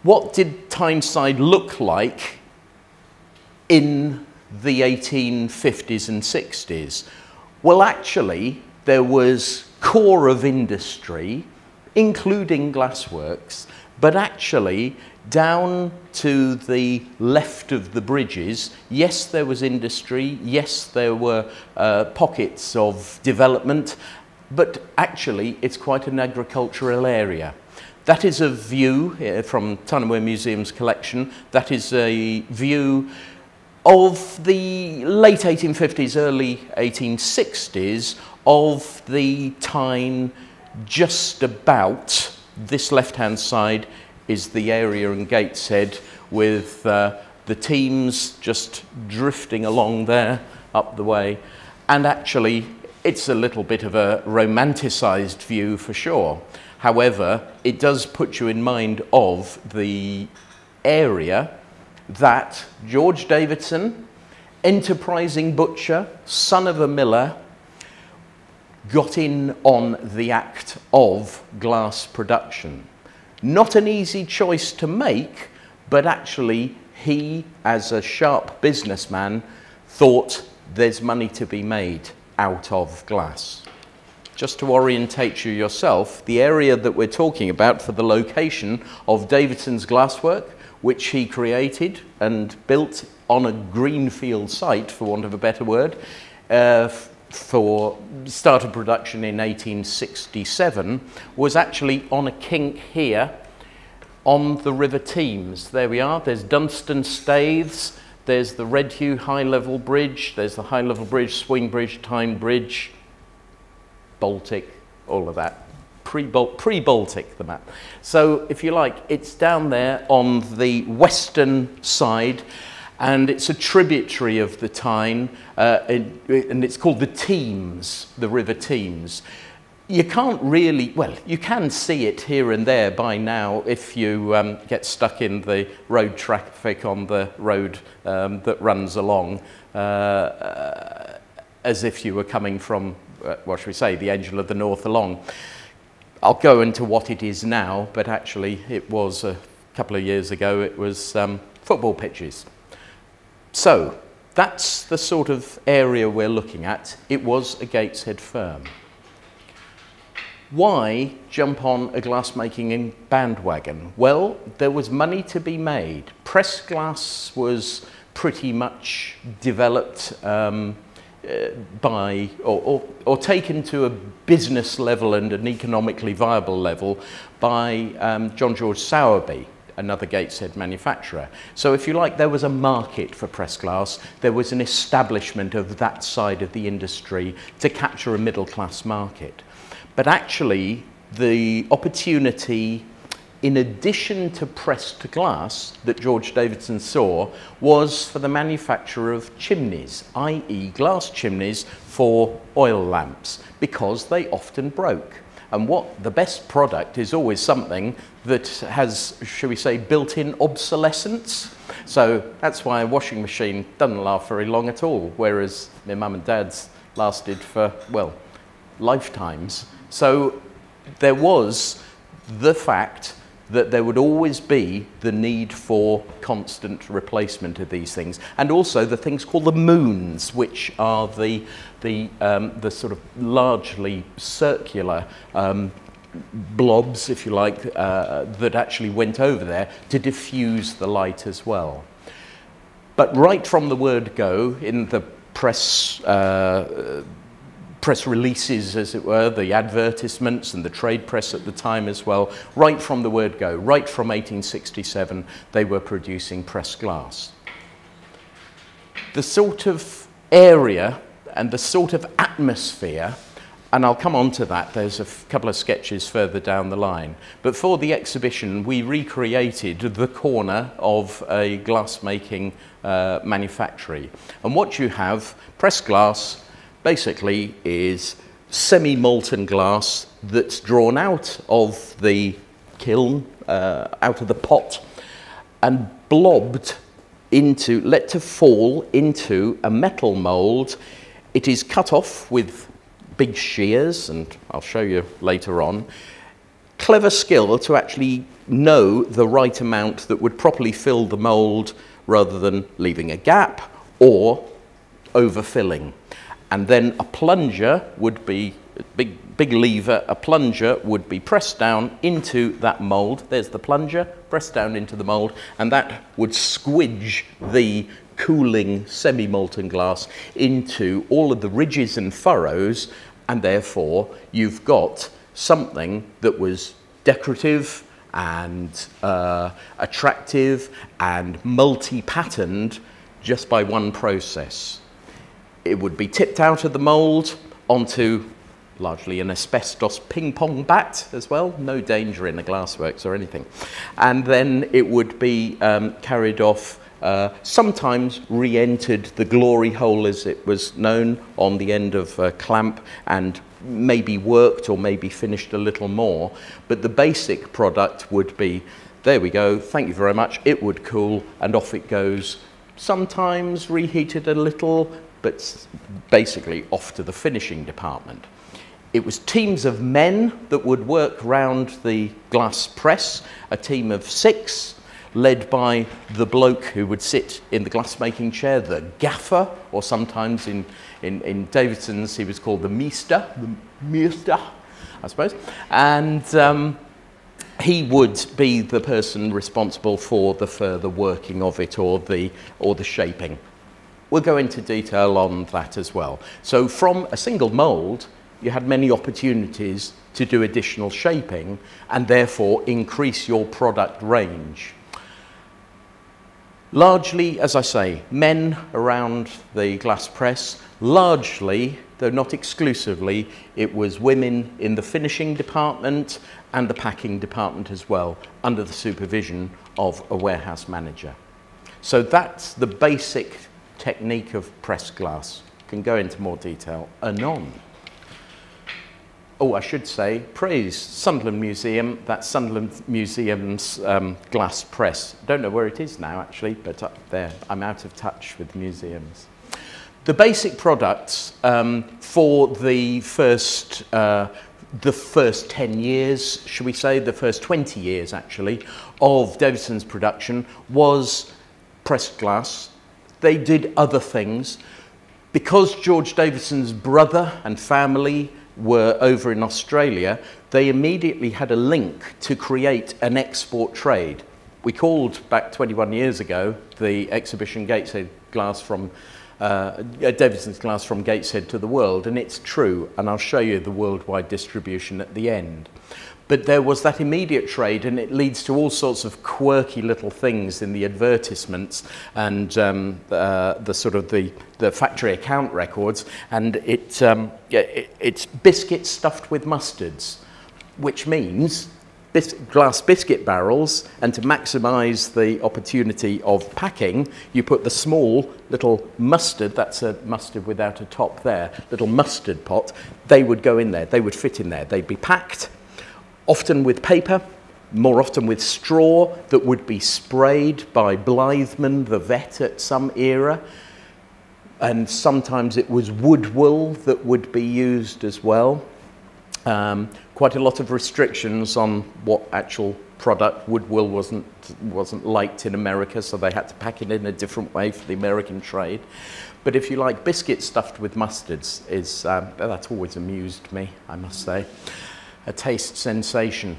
what did Tyneside look like in the 1850s and 60s? Well, actually, there was core of industry, including glassworks, but actually down to the left of the bridges, yes, there was industry, yes, there were pockets of development, but actually it's quite an agricultural area. That is a view from Tyne Museum's collection. That is a view of the late 1850s, early 1860s of the Tyne. Just about this left-hand side is the area in Gateshead with the teams just drifting along there up the way. And actually, it's a little bit of a romanticised view for sure. However, it does put you in mind of the area that George Davidson, enterprising butcher, son of a miller, got in on the act of glass production. Not an easy choice to make, but actually he, as a sharp businessman, thought there's money to be made out of glass. Just to orientate you yourself, the area that we're talking about for the location of Davidson's glasswork, which he created and built on a greenfield site, for want of a better word, for start of production in 1867, was actually on a kink here on the River Thames. There we are, there's Dunstan Staithes, there's the Redhew high-level bridge, there's the high-level bridge, Swing Bridge, Tyne Bridge, Baltic, all of that. Pre-Baltic, the map. So, if you like, it's down there on the western side, and it's a tributary of the Tyne, and it's called the Thames, the River Thames. You can't really, well, you can see it here and there by now if you get stuck in the road traffic on the road that runs along, as if you were coming from, what should we say, the Angel of the North along. I'll go into what it is now, but actually it was a couple of years ago, it was football pitches. So that's the sort of area we're looking at. It was a Gateshead firm. Why jump on a glassmaking bandwagon? Well, there was money to be made. Pressed glass was pretty much developed by, or taken to a business level and an economically viable level by John George Sowerby, another Gateshead manufacturer. So if you like, there was a market for pressed glass. There was an establishment of that side of the industry to capture a middle class market. But actually, the opportunity, in addition to pressed glass that George Davidson saw, was for the manufacture of chimneys, i.e. glass chimneys for oil lamps, because they often broke. And what the best product is always something that has, shall we say, built-in obsolescence. So that's why a washing machine doesn't last very long at all, whereas my mum and dad's lasted for, well, lifetimes. So there was the fact that there would always be the need for constant replacement of these things, and also the things called the moons, which are the sort of largely circular blobs, if you like, that actually went over there to diffuse the light as well. But right from the word go, in the press releases, as it were, the advertisements and the trade press at the time as well, right from the word go, right from 1867, they were producing pressed glass. The sort of area and the sort of atmosphere, and I'll come on to that, there's a couple of sketches further down the line, but for the exhibition we recreated the corner of a glass-making manufactory. And what you have, pressed glass, basically is semi-molten glass that's drawn out of the kiln, out of the pot, and blobbed into, let to fall into a metal mould. It is cut off with big shears, and I'll show you later on, clever skill to actually know the right amount that would properly fill the mould rather than leaving a gap or overfilling. And then a plunger would be, big lever, a plunger would be pressed down into that mould. There's the plunger, pressed down into the mould, and that would squidge the cooling semi-molten glass into all of the ridges and furrows, and therefore you've got something that was decorative and attractive and multi-patterned just by one process. It would be tipped out of the mould onto largely an asbestos ping-pong bat as well, no danger in the glassworks or anything. And then it would be carried off, sometimes re-entered the glory hole as it was known on the end of a clamp, and maybe worked or maybe finished a little more. But the basic product would be, there we go, thank you very much, it would cool and off it goes, sometimes reheated a little, but basically off to the finishing department. It was teams of men that would work round the glass press, a team of 6, led by the bloke who would sit in the glassmaking chair, the gaffer, or sometimes in Davidson's he was called the meester, I suppose. And he would be the person responsible for the further working of it or the shaping. We'll go into detail on that as well. So from a single mould, you had many opportunities to do additional shaping and therefore increase your product range. Largely, as I say, men around the glass press. Largely, though not exclusively, it was women in the finishing department and the packing department as well, under the supervision of a warehouse manager. So that's the basic technique of pressed glass. Can go into more detail anon. Oh, I should say, praise Sunderland Museum. That's Sunderland Museum's glass press. Don't know where it is now, actually, but up there. I'm out of touch with museums. The basic products for the first 10 years, should we say, the first 20 years, actually, of Davidson's production was pressed glass. They did other things. Because George Davidson's brother and family were over in Australia, they immediately had a link to create an export trade. We called back 21 years ago the exhibition Gateshead glass from Davidson's glass from Gateshead to the world, and it's true, and I'll show you the worldwide distribution at the end. But there was that immediate trade, and it leads to all sorts of quirky little things in the advertisements and the sort of the factory account records. And it's biscuits stuffed with mustards, which means glass biscuit barrels. And to maximise the opportunity of packing, you put the small little mustard, that's a mustard without a top there, little mustard pot, they would go in there, they would fit in there, they'd be packed. Often with paper, more often with straw that would be sprayed by Blytheman, the vet at some era. And sometimes it was wood wool that would be used as well. Quite a lot of restrictions on what actual product. Wood wool wasn't liked in America, so they had to pack it in a different way for the American trade. But if you like, biscuits stuffed with mustards, that's always amused me, I must say. A taste sensation.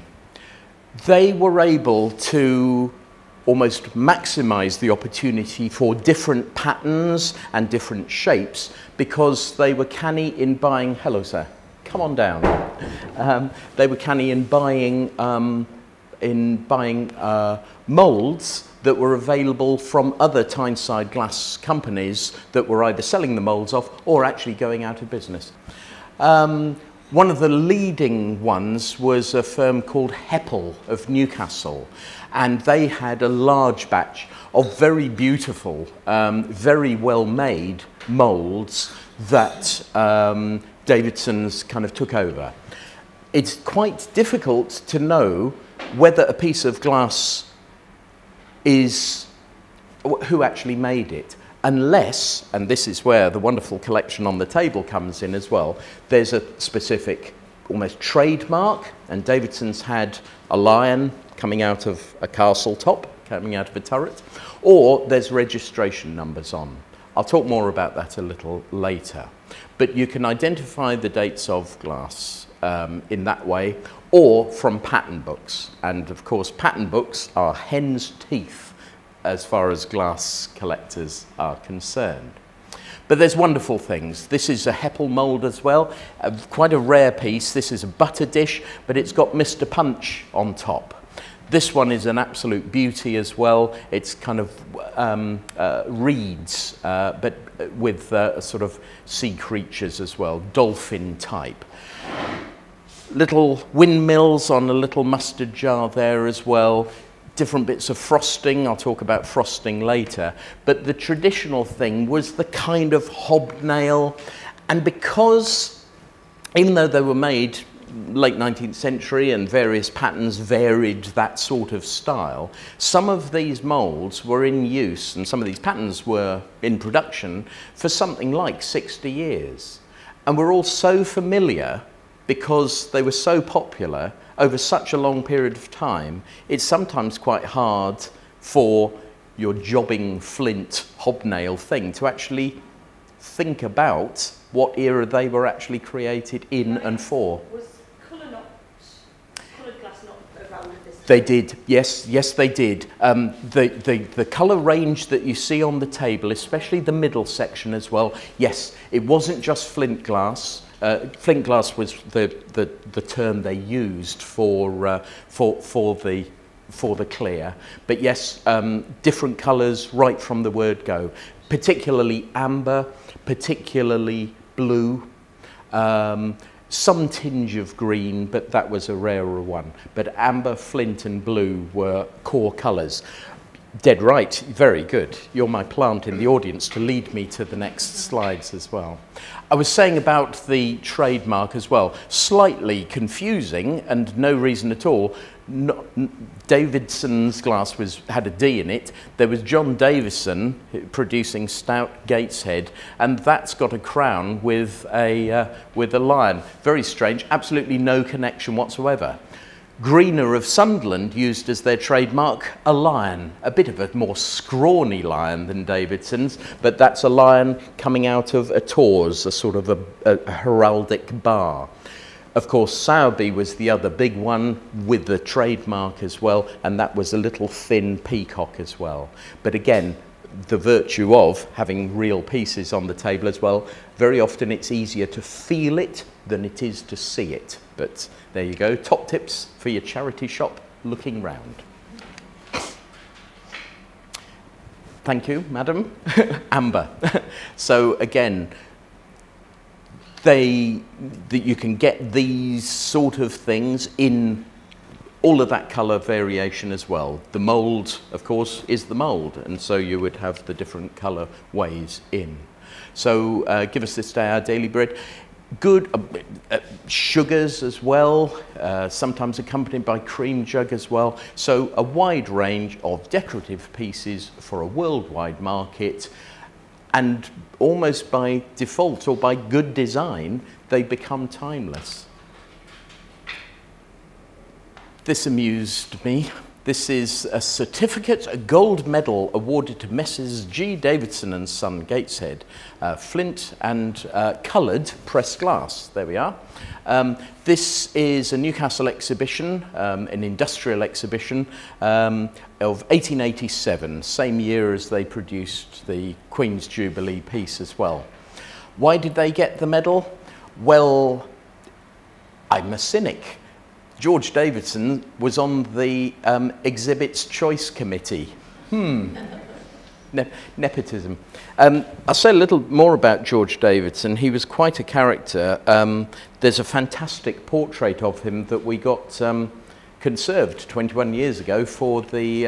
They were able to almost maximize the opportunity for different patterns and different shapes because they were canny in buying, hello sir, come on down. They were canny in buying molds that were available from other Tyneside glass companies that were either selling the molds off or actually going out of business. One of the leading ones was a firm called Heppel of Newcastle, and they had a large batch of very beautiful, very well-made moulds that Davidson's kind of took over. It's quite difficult to know whether a piece of glass is who actually made it. Unless, and this is where the wonderful collection on the table comes in as well, there's a specific almost trademark, and Davidson's had a lion coming out of a castle top, coming out of a turret, or there's registration numbers on. I'll talk more about that a little later. But you can identify the dates of glass in that way, or from pattern books. And of course, pattern books are hen's teeth as far as glass collectors are concerned. But there's wonderful things. This is a Heppel mould as well, quite a rare piece. This is a butter dish, but it's got Mr. Punch on top. This one is an absolute beauty as well. It's kind of reeds, but with sort of sea creatures as well, dolphin type. Little windmills on a little mustard jar there as well. Different bits of frosting. I'll talk about frosting later. But the traditional thing was the kind of hobnail. And because, even though they were made late 19th century and various patterns varied that sort of style, some of these moulds were in use and some of these patterns were in production for something like 60 years. And we're all so familiar because they were so popular over such a long period of time, it's sometimes quite hard for your jobbing flint hobnail thing to actually think about what era they were actually created in and for. Was coloured glass not around at this time? They did, yes, they did. The colour range that you see on the table, especially the middle section as well, yes, it wasn't just flint glass. Flint glass was the term they used for the clear, but yes, different colours right from the word go. Particularly amber, particularly blue, some tinge of green, but that was a rarer one. But amber, flint, and blue were core colours. Dead right, very good. You're my plant in the audience to lead me to the next slides as well. I was saying about the trademark as well, slightly confusing and no reason at all. Davidson's glass had a D in it. There was John Davison producing stout Gateshead, and that's got a crown with a lion. Very strange, absolutely no connection whatsoever. Greener of Sunderland used as their trademark a lion, a bit of a more scrawny lion than Davidson's, but that's a lion coming out of a tawse, a sort of a heraldic bar. Of course, Sowerby was the other big one with the trademark as well, and that was a little thin peacock as well. But again, the virtue of having real pieces on the table as well, very often it's easier to feel it than it is to see it. But there you go, top tips for your charity shop looking round. Thank you, madam. Amber. So again, you can get these sort of things in all of that colour variation as well. The mould, of course, is the mould, and so you would have the different colour ways in. So give us this day our daily bread. Good sugars as well, sometimes accompanied by cream jug as well. So a wide range of decorative pieces for a worldwide market, and almost by default or by good design, they become timeless. This amused me. This is a certificate, a gold medal awarded to Messrs. G. Davidson and Son, Gateshead, flint and coloured pressed glass. There we are. This is a Newcastle exhibition, an industrial exhibition of 1887, same year as they produced the Queen's Jubilee piece as well. Why did they get the medal? Well, I'm a cynic. George Davidson was on the exhibits choice committee. Nepotism. I'll say a little more about George Davidson. He was quite a character. There's a fantastic portrait of him that we got conserved 21 years ago for the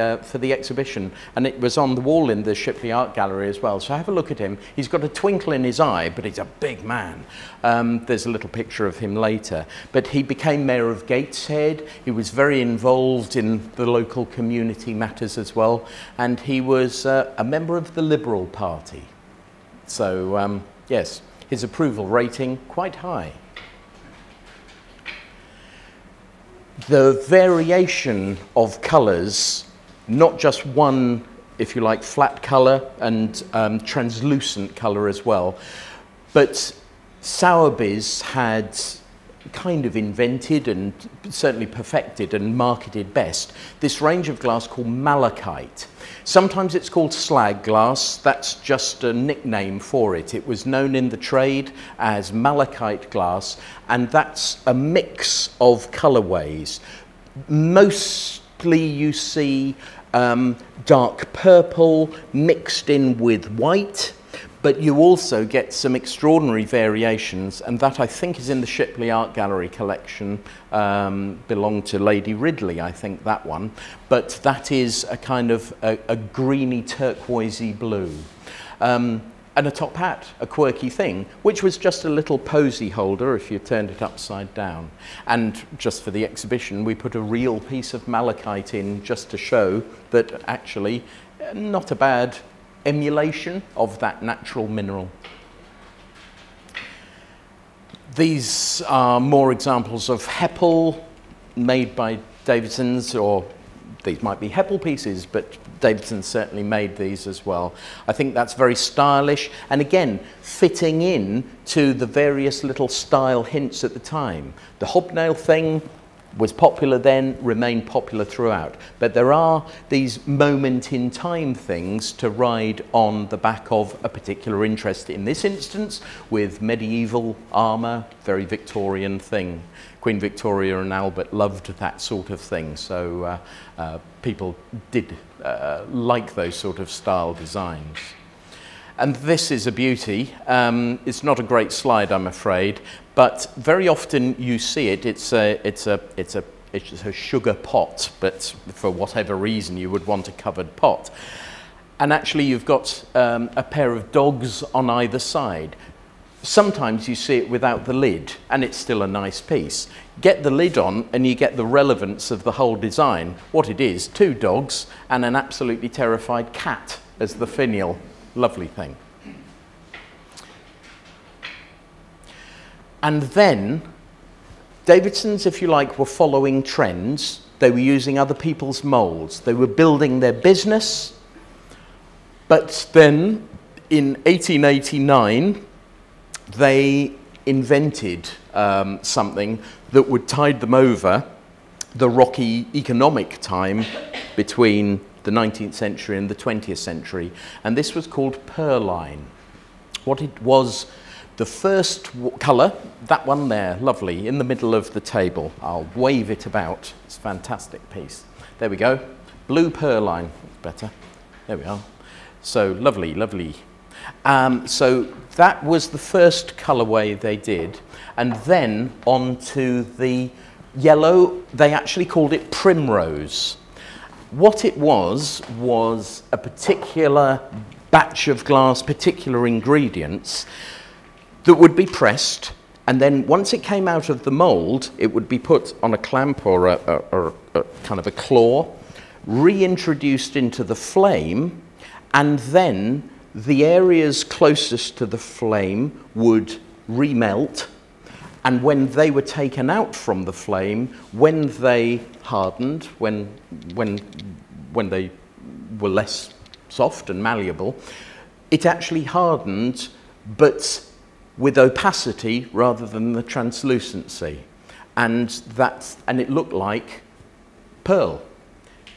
exhibition, and it was on the wall in the Shipley Art Gallery as well. So have a look at him. He's got a twinkle in his eye, but he's a big man. There's a little picture of him later. But he became mayor of Gateshead. He was very involved in the local community matters as well, and he was a member of the Liberal Party. So yes, his approval rating quite high. the variation of colours, not just one, if you like, flat colour and translucent colour as well, but Sowerby's had kind of invented and certainly perfected and marketed best this range of glass called malachite. Sometimes it's called slag glass. That's just a nickname for it. It was known in the trade as malachite glass, and that's a mix of colourways. Mostly you see dark purple mixed in with white, but you also get some extraordinary variations, and that I think is in the Shipley Art Gallery collection, belonged to Lady Ridley, I think, that one. But that is a kind of a greeny turquoisey blue. And a top hat, a quirky thing, which was just a little posy holder if you turned it upside down. And just for the exhibition, we put a real piece of malachite in just to show that actually not a bad emulation of that natural mineral. These are more examples of Heppel made by Davidson's, or these might be Heppel pieces, but Davidson certainly made these as well. I think that's very stylish, and again, fitting in to the various little style hints at the time. The hobnail thing was popular then, remained popular throughout. But there are these moment in time things to ride on the back of a particular interest. In this instance, with medieval armour, very Victorian thing. Queen Victoria and Albert loved that sort of thing, so people did like those sort of style designs. And this is a beauty. It's not a great slide, I'm afraid, but very often you see it. It's a sugar pot, but for whatever reason you would want a covered pot. And actually you've got a pair of dogs on either side. Sometimes you see it without the lid, and it's still a nice piece. Get the lid on and you get the relevance of the whole design. What it is, two dogs and an absolutely terrified cat as the finial. Lovely thing. And then Davidson's, if you like, were following trends. They were using other people's molds. They were building their business. But then in 1889, they invented something that would tide them over the rocky economic time between the 19th century and the 20th century, and this was called Pearline. What it was, the first colour, that one there, lovely, in the middle of the table. I'll wave it about. It's a fantastic piece. There we go. Blue Pearline. Better. There we are. So lovely, lovely. So that was the first colourway they did, and then on to the yellow. They actually called it Primrose. What it was a particular batch of glass, particular ingredients that would be pressed, and then once it came out of the mould, it would be put on a clamp or a kind of a claw, reintroduced into the flame, and then the areas closest to the flame would remelt, and when they were taken out from the flame, when they hardened, when they were less soft and malleable, it actually hardened, but with opacity rather than the translucency, and it looked like pearl.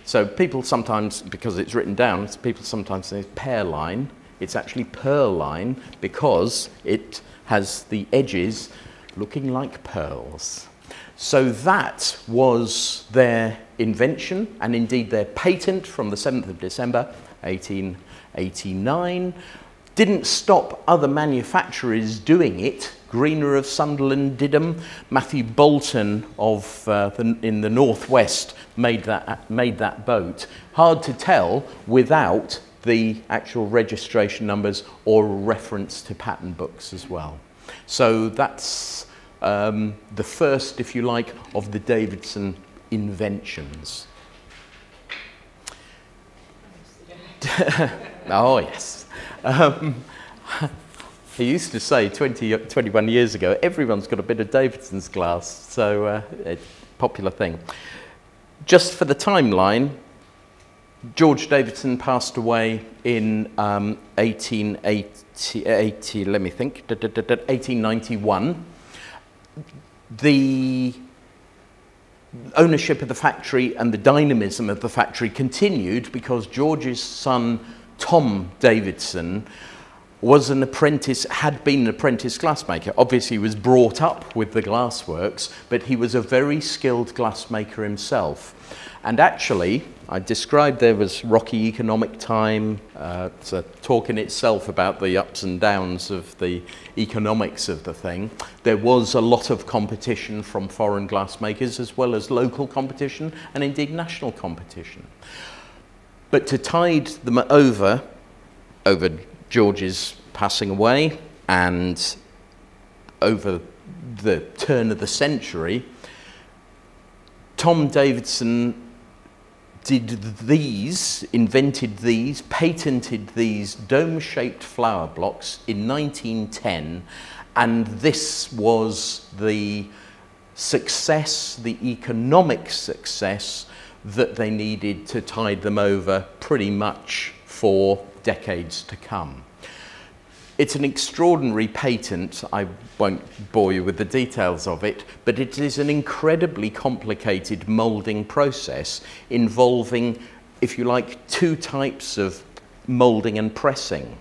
So people sometimes, because it's written down, people sometimes say Pearline. It's actually Pearline because it has the edges looking like pearls. So that was their invention, and indeed their patent from the 7th of December 1889. Didn't stop other manufacturers doing it. Greener of Sunderland did them. Matthew Bolton in the northwest made that boat. Hard to tell without the actual registration numbers or reference to patent books as well. So that's the first, if you like, of the Davidson inventions. Oh, yes. He used to say 21 years ago, everyone's got a bit of Davidson's glass, so it's a popular thing. Just for the timeline, George Davidson passed away in 1891. The ownership of the factory and the dynamism of the factory continued because George's son, Tom Davidson, was an apprentice, had been an apprentice glassmaker. Obviously, he was brought up with the glassworks, but he was a very skilled glassmaker himself. And actually, I described there was rocky economic time. It's a talk in itself about the ups and downs of the economics of the thing. There was a lot of competition from foreign glassmakers as well as local competition and indeed national competition. But to tide them over George's passing away and over the turn of the century, Tom Davidson invented these, patented these dome-shaped flower blocks in 1910, and this was the success, the economic success that they needed to tide them over pretty much for decades to come. It's an extraordinary patent. I won't bore you with the details of it, but it is an incredibly complicated moulding process involving, if you like, two types of moulding and pressing.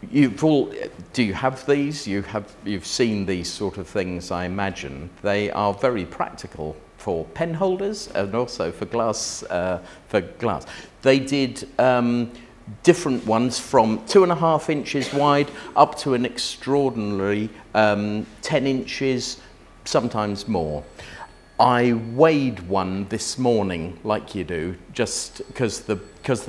Do you have these? You've seen these sort of things, I imagine. They are very practical for pen holders and also for glass. They did different ones from 2.5 inches wide up to an extraordinary 10 inches, sometimes more. I weighed one this morning, like you do, just because the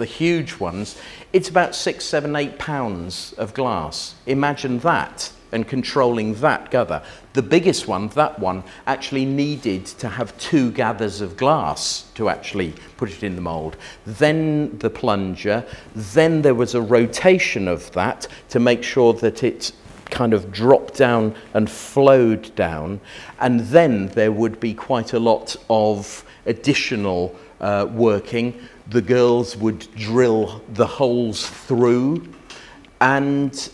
huge ones, it's about 6, 7, 8 pounds of glass. Imagine that, and controlling that gather. The biggest one, that one, actually needed to have 2 gathers of glass to actually put it in the mould. Then the plunger, then there was a rotation of that to make sure that it kind of dropped down and flowed down, and then there would be quite a lot of additional working. The girls would drill the holes through, and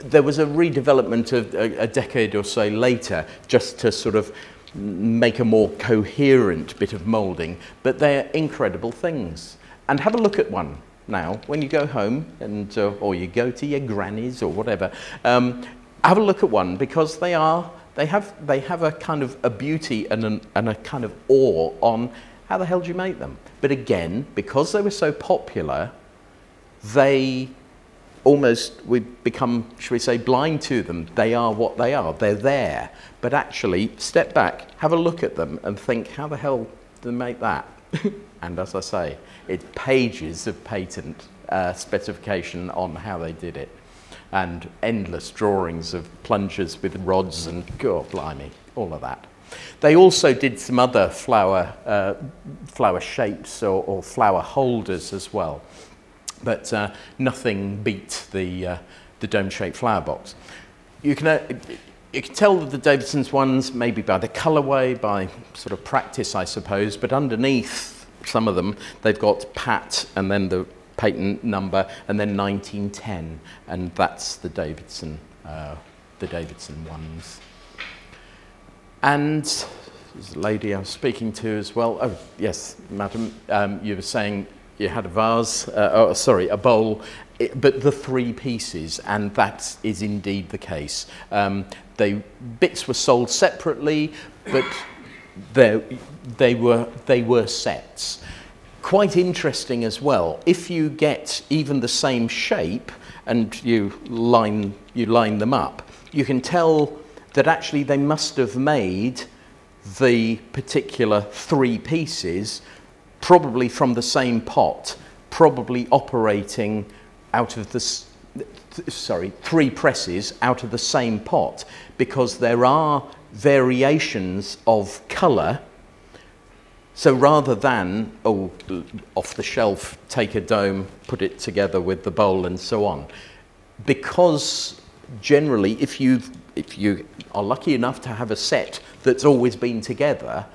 there was a redevelopment of a decade or so later just to sort of make a more coherent bit of moulding, but they're incredible things. And have a look at one now when you go home, and or you go to your granny's or whatever. Have a look at one, because they have a kind of a beauty and a kind of awe on how the hell do you make them. But again, because they were so popular, we've become, shall we say, blind to them. They are what they are, they're there. But actually, step back, have a look at them and think, how the hell do they make that? And as I say, it's pages of patent specification on how they did it, and endless drawings of plungers with rods and, God blimey, all of that. They also did some other flower shapes or flower holders as well. But nothing beat the dome-shaped flower box. You can tell the Davidson's ones maybe by the colourway, by sort of practice, I suppose, but underneath some of them, they've got PAT and then the patent number and then 1910, and that's the Davidson ones. And there's a lady I was speaking to as well. Oh, yes, madam, you were saying you had a vase, a bowl, but the 3 pieces, and that is indeed the case. Bits were sold separately, but they were sets. Quite interesting as well. If you get even the same shape and you line them up, you can tell that actually they must have made the particular 3 pieces probably from the same pot, probably operating out of the, 3 presses out of the same pot, because there are variations of colour. So rather than, off the shelf, take a dome, put it together with the bowl and so on, because generally, if you are lucky enough to have a set that's always been together,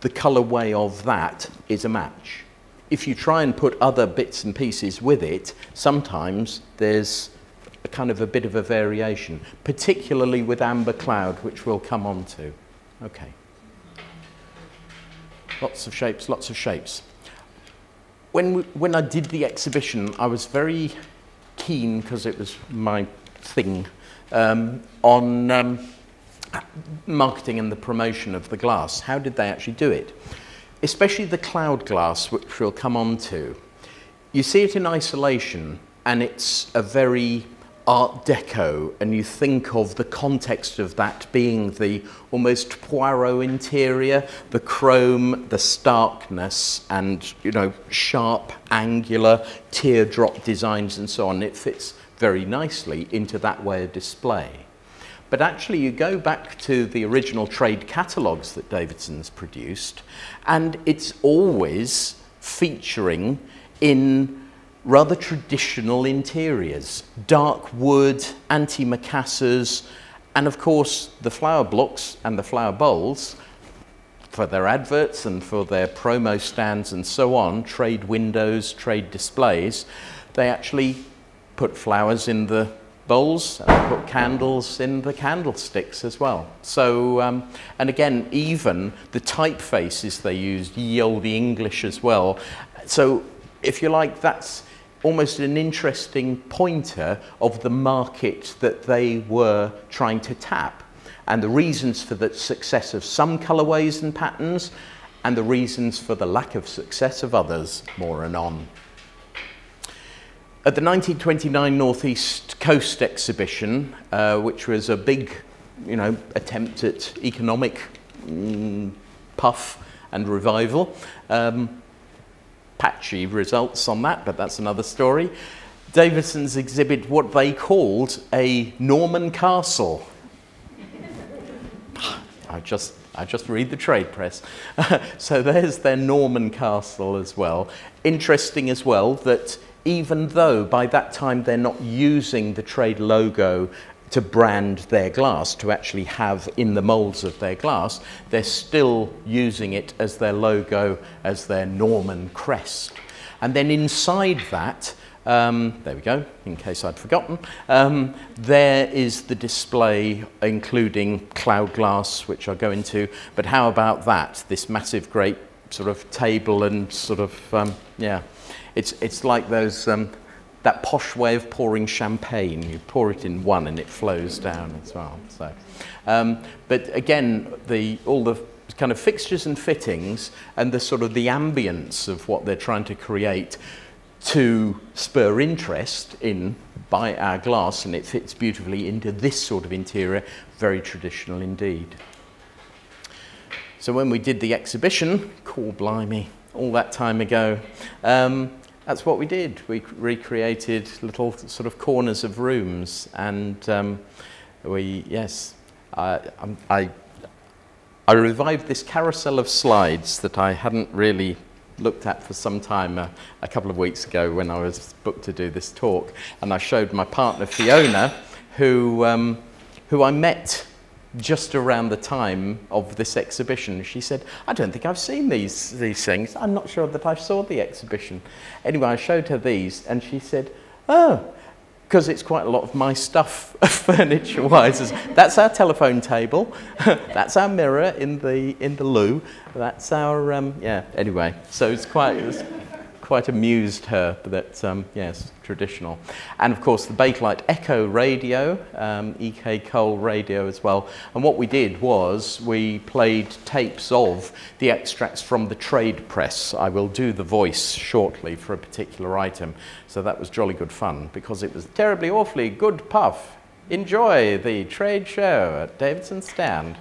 the colourway of that is a match. If you try and put other bits and pieces with it, sometimes there's a kind of a bit of a variation, particularly with amber cloud, which we'll come on to. Okay. Lots of shapes, lots of shapes. When I did the exhibition, I was very keen, because it was my thing, on marketing and the promotion of the glass. How did they actually do it? Especially the cloud glass, which we'll come on to. You see it in isolation, and it's a very Art Deco, and you think of the context of that being the almost Poirot interior, the chrome, the starkness, and, you know, sharp, angular, teardrop designs and so on. It fits very nicely into that way of display. But actually, you go back to the original trade catalogues that Davidson's produced, and it's always featuring in rather traditional interiors, dark wood, antimacassars, and of course the flower blocks and the flower bowls for their adverts and for their promo stands and so on, trade windows, trade displays. They actually put flowers in the bowls and put candles in the candlesticks as well. So, and again, even the typefaces they used, ye olde English as well. So, if you like, that's almost an interesting pointer of the market that they were trying to tap, and the reasons for the success of some colourways and patterns, and the reasons for the lack of success of others, more anon. At the 1929 North East Coast exhibition, which was a big, you know, attempt at economic puff and revival, patchy results on that, but that's another story. Davidson's exhibit what they called a Norman castle. I just read the trade press. So there's their Norman castle as well. Interesting as well that even though by that time they're not using the trade logo to brand their glass, to actually have in the molds of their glass, they're still using it as their logo, as their Norman crest. And then inside that, there we go, in case I'd forgotten, there is the display including cloud glass, which I'll go into, but how about that, this massive great sort of table and sort of, yeah, it's like those, that posh way of pouring champagne. You pour it in one and it flows down as well. So, but again, all the kind of fixtures and fittings and the sort of the ambience of what they're trying to create to spur interest in buy our glass, and it fits beautifully into this sort of interior, very traditional indeed. So when we did the exhibition, cool blimey, all that time ago, that's what we did. We recreated little sort of corners of rooms, and I revived this carousel of slides that I hadn't really looked at for some time a couple of weeks ago when I was booked to do this talk, and I showed my partner Fiona, who I met just around the time of this exhibition. She said, I don't think I've seen these things. I'm not sure that I saw the exhibition. Anyway, I showed her these, and she said, oh, because it's quite a lot of my stuff, furniture-wise. That's our telephone table. That's our mirror in the loo. That's our, yeah, anyway. So it was quite amused her that, yes, traditional. And of course the Bakelite Echo radio, EK Cole radio as well. And what we did was we played tapes of the extracts from the trade press. I will do the voice shortly for a particular item. So that was jolly good fun because it was terribly, awfully good puff. Enjoy the trade show at Davidson's stand.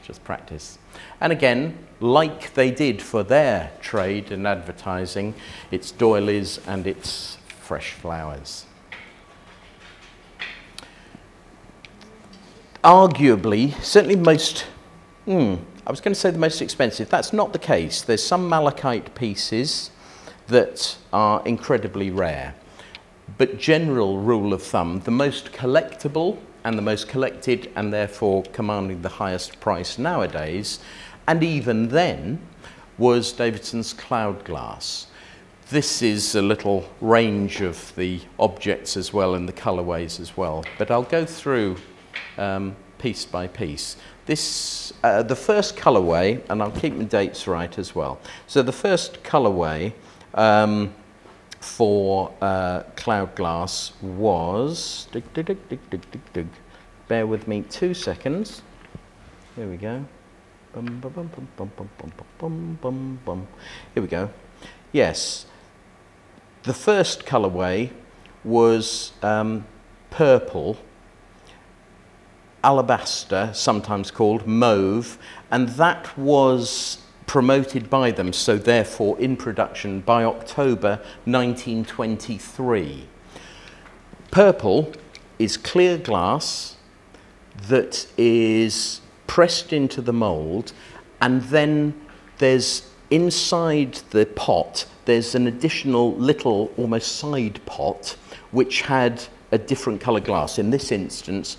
Just practice. And again, like they did for their trade and advertising, it's doilies and it's fresh flowers. Arguably, certainly most, I was going to say the most expensive. That's not the case. There's some malachite pieces that are incredibly rare. but general rule of thumb, the most collectible and the most collected and therefore commanding the highest price nowadays, and even then, was Davidson's cloud glass. This is a little range of the objects as well and the colourways as well, but I'll go through piece by piece. This, the first colourway, and I'll keep my dates right as well. So the first colourway for cloud glass was, bear with me 2 seconds. Here we go. Bum, bum, bum, bum, bum, bum, bum, bum, bum, bum. Here we go. Yes, the first colourway was purple, alabaster, sometimes called mauve, and that was promoted by them, so therefore in production by October 1923. Purple is clear glass that is pressed into the mould, and then there's inside the pot there's an additional little almost side pot which had a different colour glass, in this instance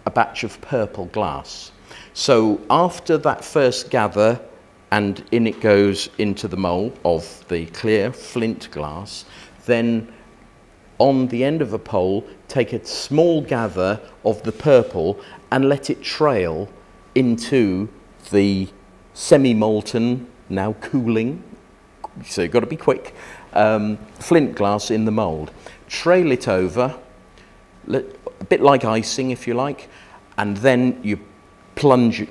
a batch of purple glass. So after that first gather, and in it goes into the mould of the clear flint glass, then on the end of a pole take a small gather of the purple and let it trail into the semi-molten, now cooling, so you've got to be quick, flint glass in the mould. Trail it over, a bit like icing if you like, and then you plunge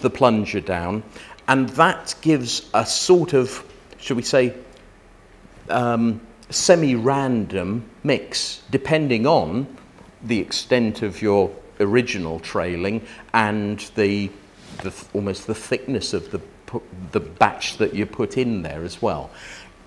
the plunger down, and that gives a sort of, shall we say, semi-random mix, depending on the extent of your original trailing and almost the thickness of the batch that you put in there as well.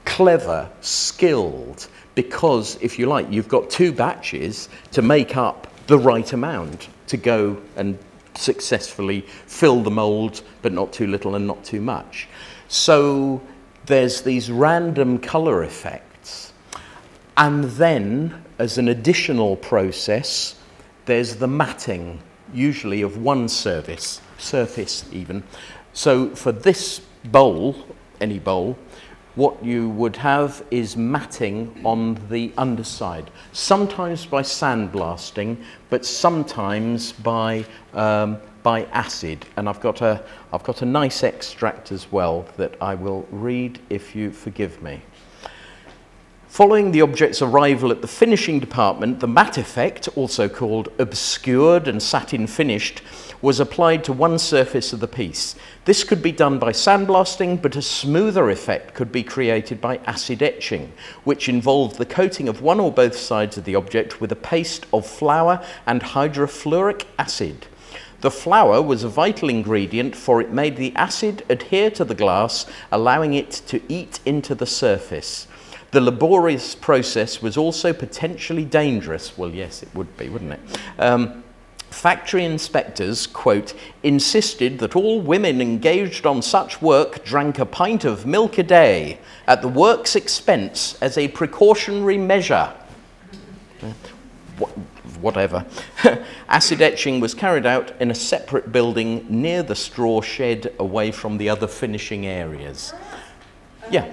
Clever, skilled, because if you like, you've got two batches to make up the right amount to go and successfully fill the mould, but not too little and not too much. So there's these random colour effects, and then as an additional process there's the matting, usually of one surface even. So for this bowl, any bowl, what you would have is matting on the underside, sometimes by sandblasting, but sometimes by acid. And I've got a nice extract as well that I will read if you forgive me. Following the object's arrival at the finishing department, the matte effect, also called obscured and satin finished, was applied to one surface of the piece. This could be done by sandblasting, but a smoother effect could be created by acid etching, which involved the coating of one or both sides of the object with a paste of flour and hydrofluoric acid. The flour was a vital ingredient, for it made the acid adhere to the glass, allowing it to eat into the surface. The laborious process was also potentially dangerous. Well, yes, it would be, wouldn't it? Factory inspectors, quote, insisted that all women engaged on such work drank a pint of milk a day at the work's expense as a precautionary measure. Whatever. Acid etching was carried out in a separate building near the straw shed, away from the other finishing areas. Yeah.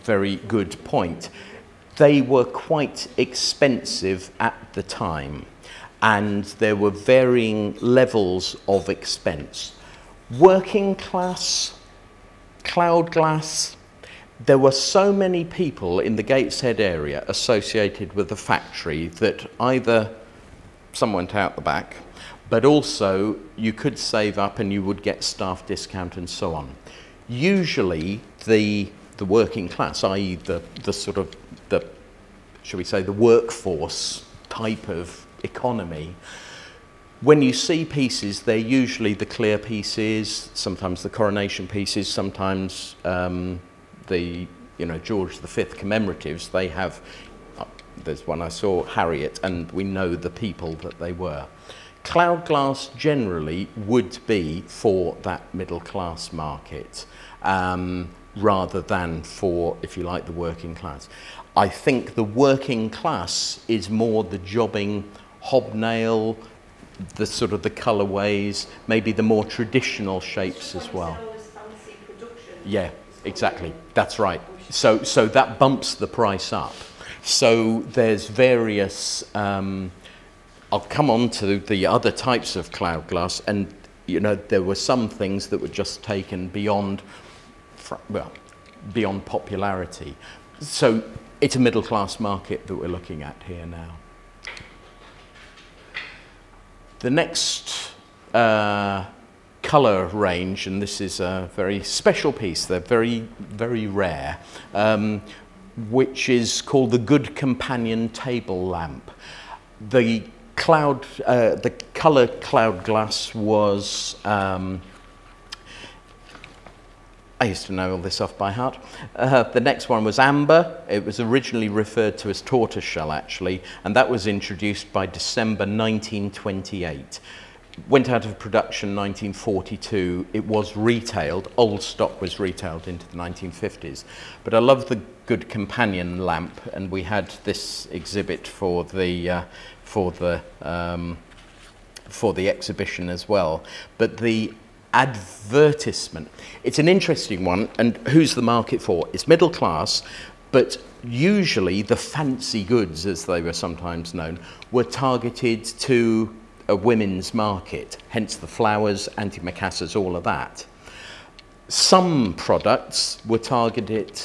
Very good point. They were quite expensive at the time, and there were varying levels of expense. Working class, cloud glass, there were so many people in the Gateshead area associated with the factory that either some went out the back, but also you could save up and you would get staff discount and so on. Usually the working class, i.e. the sort of, shall we say, the workforce type of economy, when you see pieces, they're usually the clear pieces, sometimes the coronation pieces, sometimes the George V commemoratives. They have, there's one I saw, Harriet, and we know the people that they were. Cloud glass generally would be for that middle class market. rather than for, if you like, the working class. I think the working class is more the jobbing hobnail, the sort of the colourways, maybe the more traditional shapes as well. Yeah, exactly. That's right. So that bumps the price up. So there's various. I'll come on to the other types of cloud glass, and you know there were some things that were just taken beyond, well, beyond popularity. So it's a middle class market that we're looking at here now. The next colour range, and this is a very special piece, they're very, very rare, which is called the Good Companion table lamp. The colour cloud glass was, I used to know all this off by heart. The next one was amber. It was originally referred to as tortoiseshell, actually, and that was introduced by December 1928. Went out of production 1942. It was retailed. Old stock was retailed into the 1950s. But I love the Good Companion lamp, and we had this exhibit for the exhibition as well. But the advertisement, it's an interesting one, and who's the market for? It's middle class, but usually the fancy goods, as they were sometimes known, were targeted to a women's market, hence the flowers, antimacassars, all of that. Some products were targeted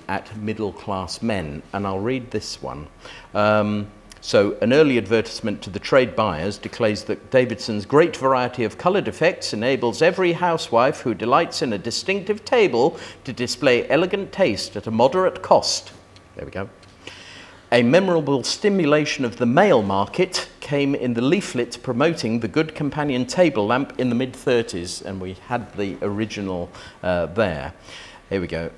at middle class men, and I'll read this one. So an early advertisement to the trade buyers declares that Davidson's great variety of coloured effects enables every housewife who delights in a distinctive table to display elegant taste at a moderate cost. There we go. A memorable stimulation of the male market came in the leaflet promoting the Good Companion table lamp in the mid-30s, and we had the original there. Here we go.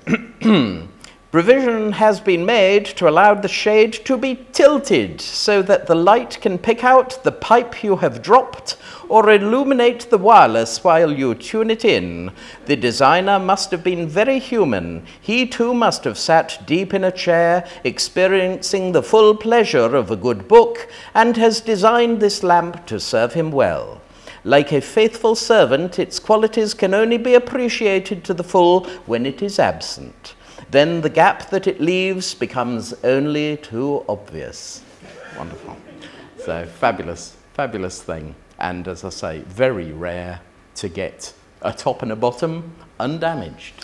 Provision has been made to allow the shade to be tilted so that the light can pick out the pipe you have dropped or illuminate the wireless while you tune it in. The designer must have been very human. He too must have sat deep in a chair, experiencing the full pleasure of a good book, and has designed this lamp to serve him well. Like a faithful servant, its qualities can only be appreciated to the full when it is absent. Then the gap that it leaves becomes only too obvious. Wonderful. So fabulous, fabulous thing. And as I say, very rare to get a top and a bottom undamaged.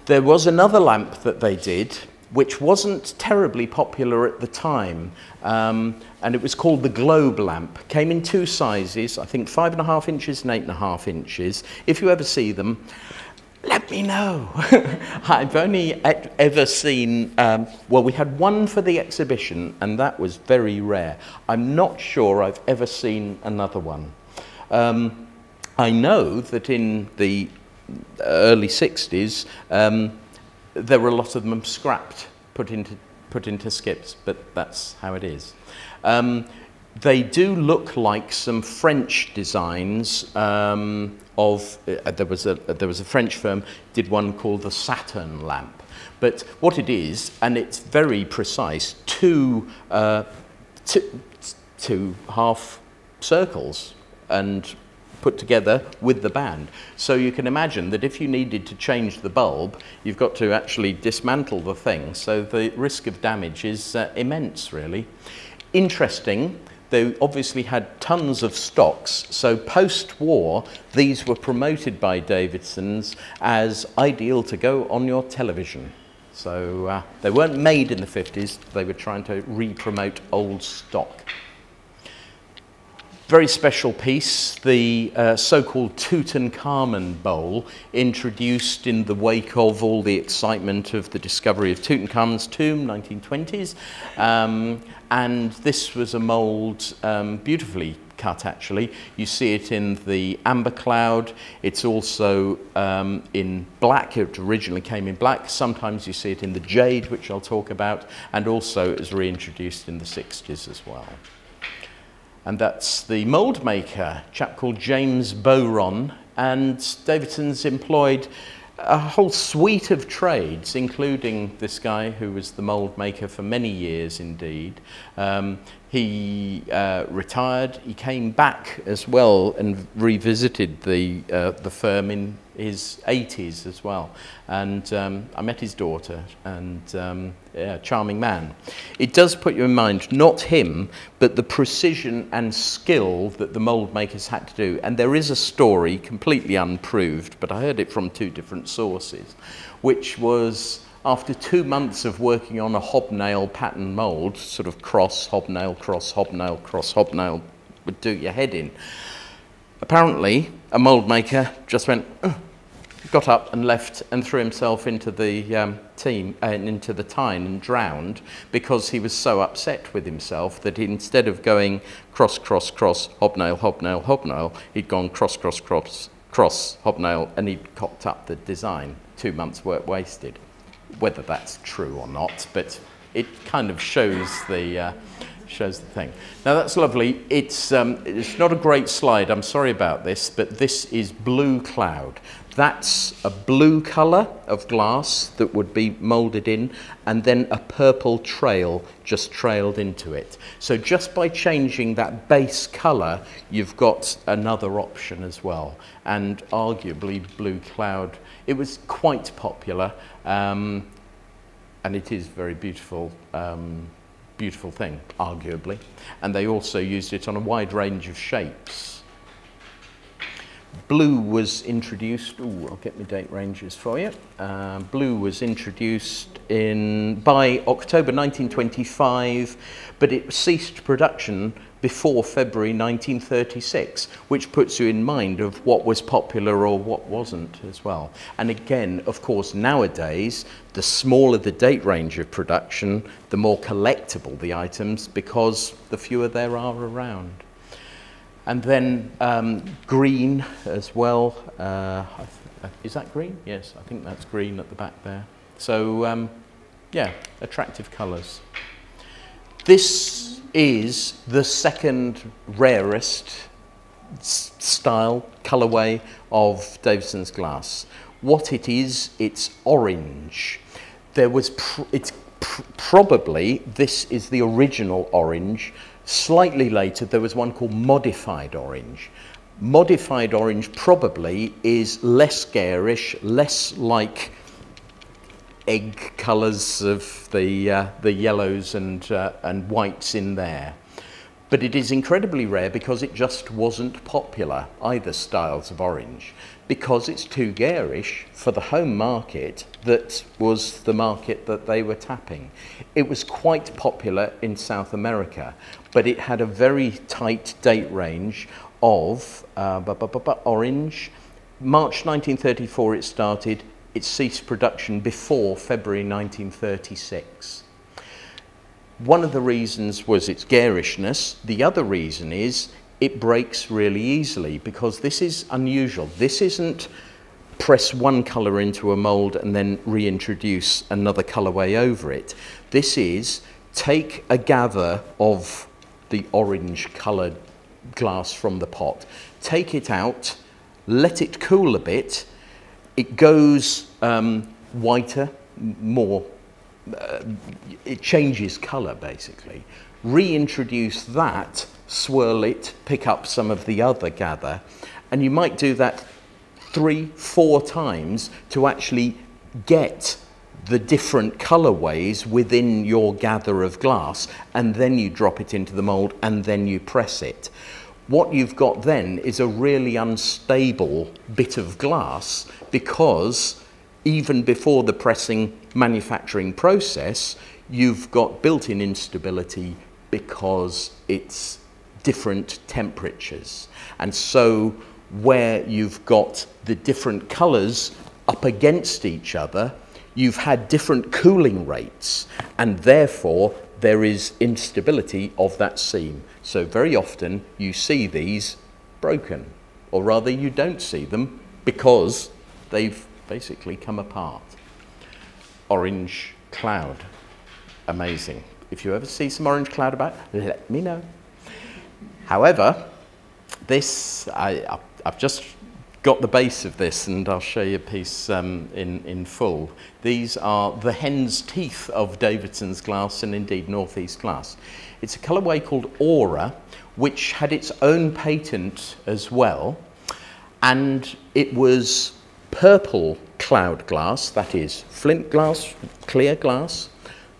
There was another lamp that they did, which wasn't terribly popular at the time, and it was called the globe lamp. Came in two sizes, I think 5.5 inches and 8.5 inches. If you ever see them, let me know. I've only ever seen, well, we had one for the exhibition, and that was very rare. I'm not sure I've ever seen another one. I know that in the early 60s, there were a lot of them scrapped, put into skips, but that's how it is. They do look like some French designs of, there was a French firm did one called the Saturn lamp. But what it is, and it's very precise, two half circles and put together with the band. So you can imagine that if you needed to change the bulb, you've got to actually dismantle the thing. So the risk of damage is immense, really. Interesting. They obviously had tons of stocks, so post-war, these were promoted by Davidson's as ideal to go on your television. So they weren't made in the 50s, they were trying to re-promote old stock. Very special piece, the so-called Tutankhamun bowl, introduced in the wake of all the excitement of the discovery of Tutankhamun's tomb, 1920s. And this was a mould beautifully cut, actually. You see it in the amber cloud. It's also in black. It originally came in black. Sometimes you see it in the jade, which I'll talk about, and also it was reintroduced in the 60s as well. And that's the mould maker, a chap called James Bowron, And Davidson's employed a whole suite of trades, including this guy who was the mould maker for many years indeed. He retired. He came back as well and revisited the firm in his 80s as well. And I met his daughter, and yeah, charming man. It does put you in mind, not him, but the precision and skill that the mould makers had to do. And there is a story, completely unproved, but I heard it from 2 different sources, which was after 2 months of working on a hobnail pattern mould, sort of cross, hobnail, cross, hobnail, cross, hobnail, would do your head in. Apparently, a mould maker just went, got up and left and threw himself into the into the Tyne and drowned, because he was so upset with himself that instead of going cross, cross, cross, hobnail, hobnail, hobnail, he'd gone cross, cross, cross, cross, hobnail, and he'd cocked up the design. 2 months' work wasted. Whether that's true or not, but it kind of shows the thing. Now that's lovely. It's not a great slide. I'm sorry about this, but this is blue cloud. That's a blue colour of glass that would be moulded in, and then a purple trail just trailed into it. So just by changing that base colour, you've got another option as well. And arguably blue cloud, it was quite popular, and it is very beautiful, beautiful thing, arguably. And they also used it on a wide range of shapes. Blue was introduced, I'll get my date ranges for you. Blue was introduced by October 1925, but it ceased production before February 1936, which puts you in mind of what was popular or what wasn't as well. And again, of course, nowadays, the smaller the date range of production, the more collectible the items, because the fewer there are around. And then green as well. Is that green? Yes, I think that's green at the back there. So, yeah, attractive colours. This is the second rarest style, colourway of Davidson's glass. What it is, it's orange. Probably, this is the original orange. Slightly later, there was one called modified orange. Modified orange probably is less garish, less like egg colours of the yellows and whites in there. But it is incredibly rare because it just wasn't popular, either styles of orange, because it's too garish for the home market that was the market that they were tapping. It was quite popular in South America, but it had a very tight date range of orange. March 1934 it started. It ceased production before February 1936. One of the reasons was its garishness. The other reason is it breaks really easily, because this is unusual. This isn't press one colour into a mould and then reintroduce another colourway over it. This is take a gather of the orange coloured glass from the pot, take it out, let it cool a bit. It goes whiter, more, it changes colour basically. Reintroduce that, swirl it, pick up some of the other gather, and you might do that 3-4 times to actually get the different colourways within your gather of glass, and then you drop it into the mould and then you press it. What you've got then is a really unstable bit of glass, because even before the pressing manufacturing process, you've got built-in instability because it's different temperatures. And so where you've got the different colours up against each other, you've had different cooling rates, and therefore there is instability of that seam. So very often you see these broken, or rather you don't see them because they've basically come apart. Orange cloud, amazing. If you ever see some orange cloud about, let me know. However, this, I've just got the base of this, and I'll show you a piece in full. These are the hen's teeth of Davidson's glass, and indeed Northeast glass. It's a colourway called Aura, which had its own patent as well, and it was purple cloud glass, that is flint glass, clear glass,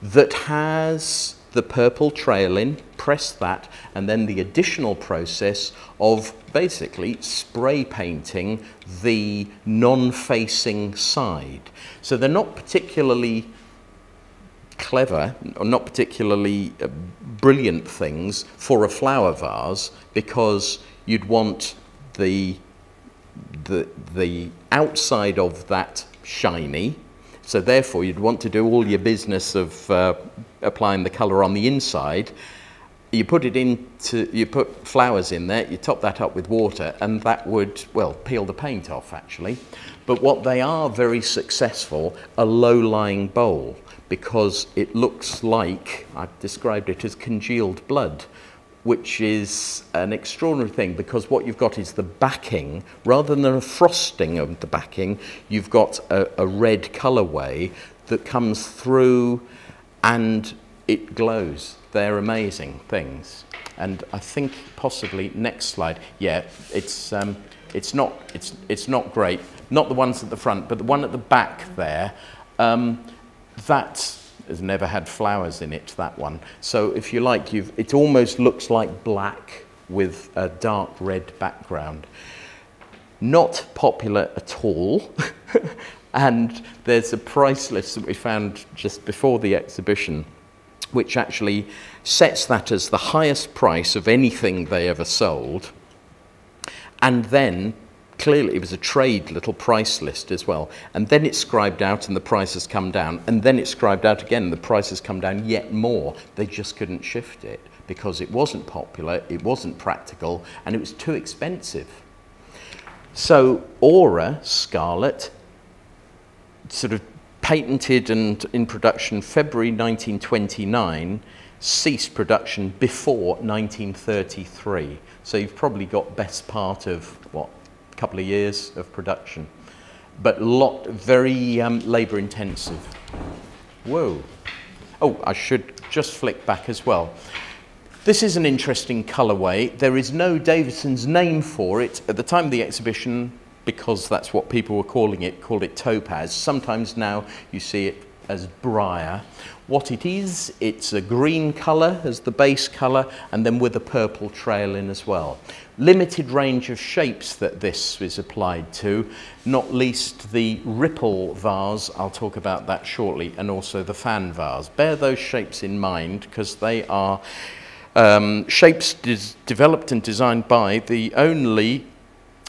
that has the purple trail in, press that, and then the additional process of basically spray painting the non-facing side. So they're not particularly clever, or not particularly brilliant things for a flower vase, because you'd want the outside of that shiny, so therefore you'd want to do all your business of applying the colour on the inside. You put flowers in there, you top that up with water, and that would, well, peel the paint off actually. But what they are very successful, a low-lying bowl, because it looks like, I've described it as congealed blood, which is an extraordinary thing, because what you've got is the backing, rather than a frosting of the backing, you've got a red colourway that comes through and it glows. They're amazing things. And I think possibly next slide, yeah, it's not great. Not the ones at the front, but the one at the back there, that has never had flowers in it, that one. So if you like, it almost looks like black with a dark red background. Not popular at all. And there's a price list that we found just before the exhibition, which actually sets that as the highest price of anything they ever sold. And then clearly it was a trade little price list as well, and then it's scribed out and the price has come down, and then it's scribed out again and the price has come down yet more. They just couldn't shift it because it wasn't popular, it wasn't practical, and it was too expensive. So Aura Scarlet, sort of patented and in production February 1929, ceased production before 1933. So you've probably got best part of, what, couple of years of production, but very labor intensive. Whoa. Oh, I should just flick back as well. This is an interesting colorway. There is no Davidson's name for it. At the time of the exhibition, because that's what people were calling it, called it topaz. Sometimes now you see it as briar. What it is, it's a green colour as the base colour, and then with a purple trail in as well. Limited range of shapes that this is applied to, not least the ripple vase, I'll talk about that shortly, and also the fan vase. Bear those shapes in mind, because they are shapes developed and designed by the only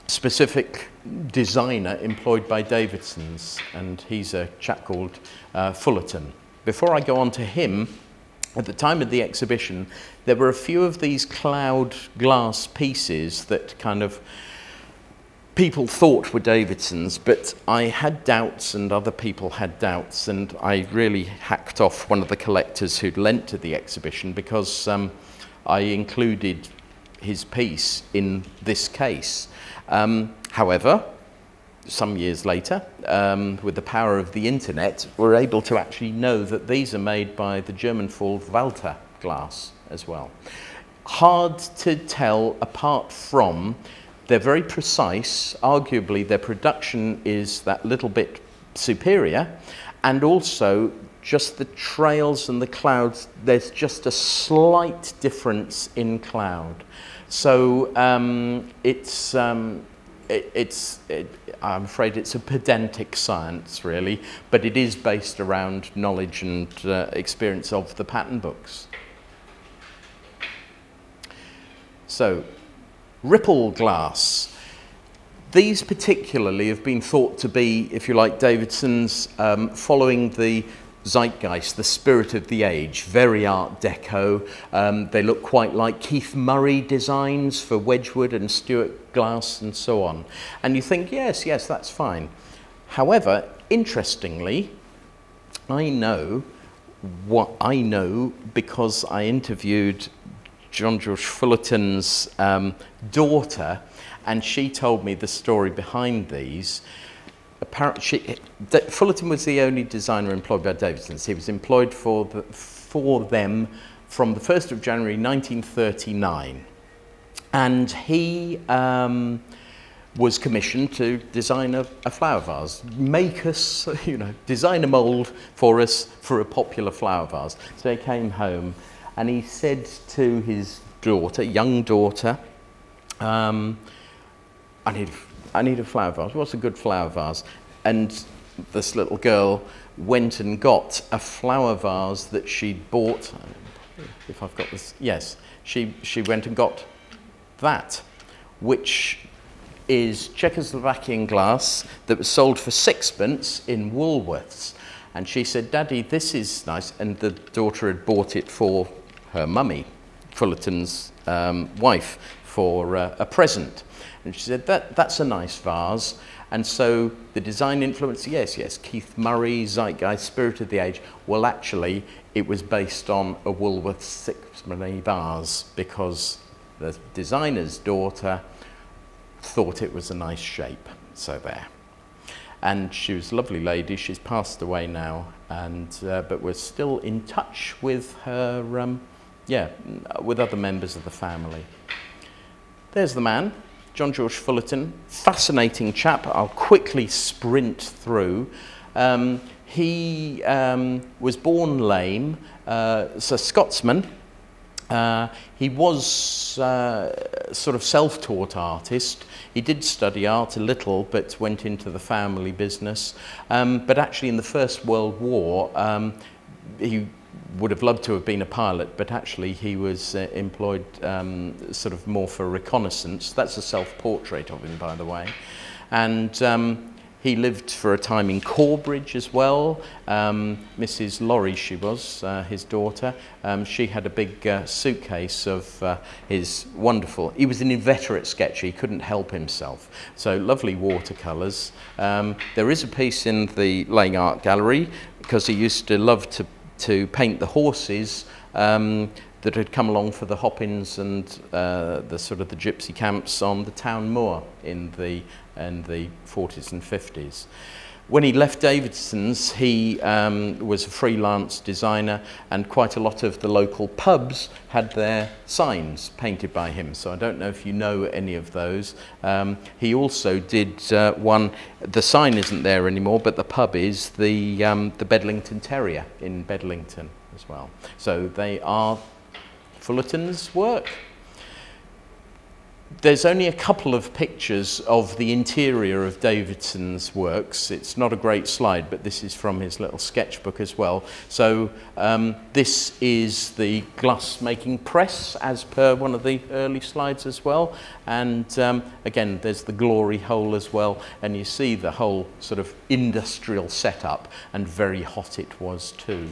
specific designer employed by Davidson's, and he's a chap called Fullerton. Before I go on to him, at the time of the exhibition, there were a few of these cloud glass pieces that kind of people thought were Davidson's, but I had doubts and other people had doubts, and I really hacked off one of the collectors who'd lent to the exhibition, because I included his piece in this case. However, some years later, with the power of the internet, we're able to actually know that these are made by the German firm Walter Glass as well. Hard to tell apart from they're very precise. Arguably their production is that little bit superior, and also just the trails and the clouds, there's just a slight difference in cloud. So I'm afraid it's a pedantic science, really, but it is based around knowledge and experience of the pattern books. So, ripple glass. These particularly have been thought to be, if you like, Davidson's, following the zeitgeist, the spirit of the age, very Art Deco. They look quite like Keith Murray designs for Wedgwood and Stuart Glass and so on. And you think, yes, that's fine. However, interestingly, I know because I interviewed John George Fullerton's daughter, and she told me the story behind these. Apparently, Fullerton was the only designer employed by Davidson's. He was employed for them from the 1st of January 1939. And he was commissioned to design a flower vase, make us, design a mould for us for a popular flower vase. So he came home and he said to his daughter, young daughter, I need a flower vase. What's a good flower vase? And this little girl went and got a flower vase that she'd bought. If I've got this, yes, she went and got that, which is Czechoslovakian glass that was sold for 6p in Woolworths. And she said, "Daddy, this is nice." And the daughter had bought it for her mummy, Fullerton's wife, for a present. And she said, that's a nice vase. And so the design influence, yes, Keith Murray, Zeitgeist, Spirit of the Age. Well, actually, it was based on a Woolworths 6p vase because the designer's daughter thought it was a nice shape. So there. And she was a lovely lady. She's passed away now, and but we're still in touch with her, with other members of the family. There's the man, John George Fullerton, fascinating chap. I'll quickly sprint through. He was born lame, so a Scotsman. He was sort of self-taught artist. He did study art a little, but went into the family business. But actually in the First World War, he would have loved to have been a pilot, but actually he was employed sort of more for reconnaissance. That's a self-portrait of him, by the way. And he lived for a time in Corbridge as well. Mrs. Laurie, she was, his daughter. She had a big suitcase of his wonderful... He was an inveterate sketcher. He couldn't help himself. So lovely watercolours. There is a piece in the Laying Art Gallery because he used to love to paint the horses that had come along for the Hoppins and the sort of the gypsy camps on the town moor in the 40s and 50s. When he left Davidson's, he was a freelance designer, and quite a lot of the local pubs had their signs painted by him. So I don't know if you know any of those. He also did one, the sign isn't there anymore, but the pub is the Bedlington Terrier in Bedlington as well. So they are Fullerton's work. There's only a couple of pictures of the interior of Davidson's works. It's not a great slide, but this is from his little sketchbook as well. So this is the glass-making press, as per one of the early slides as well. And again, there's the glory hole as well. And you see the whole sort of industrial setup, and very hot it was too.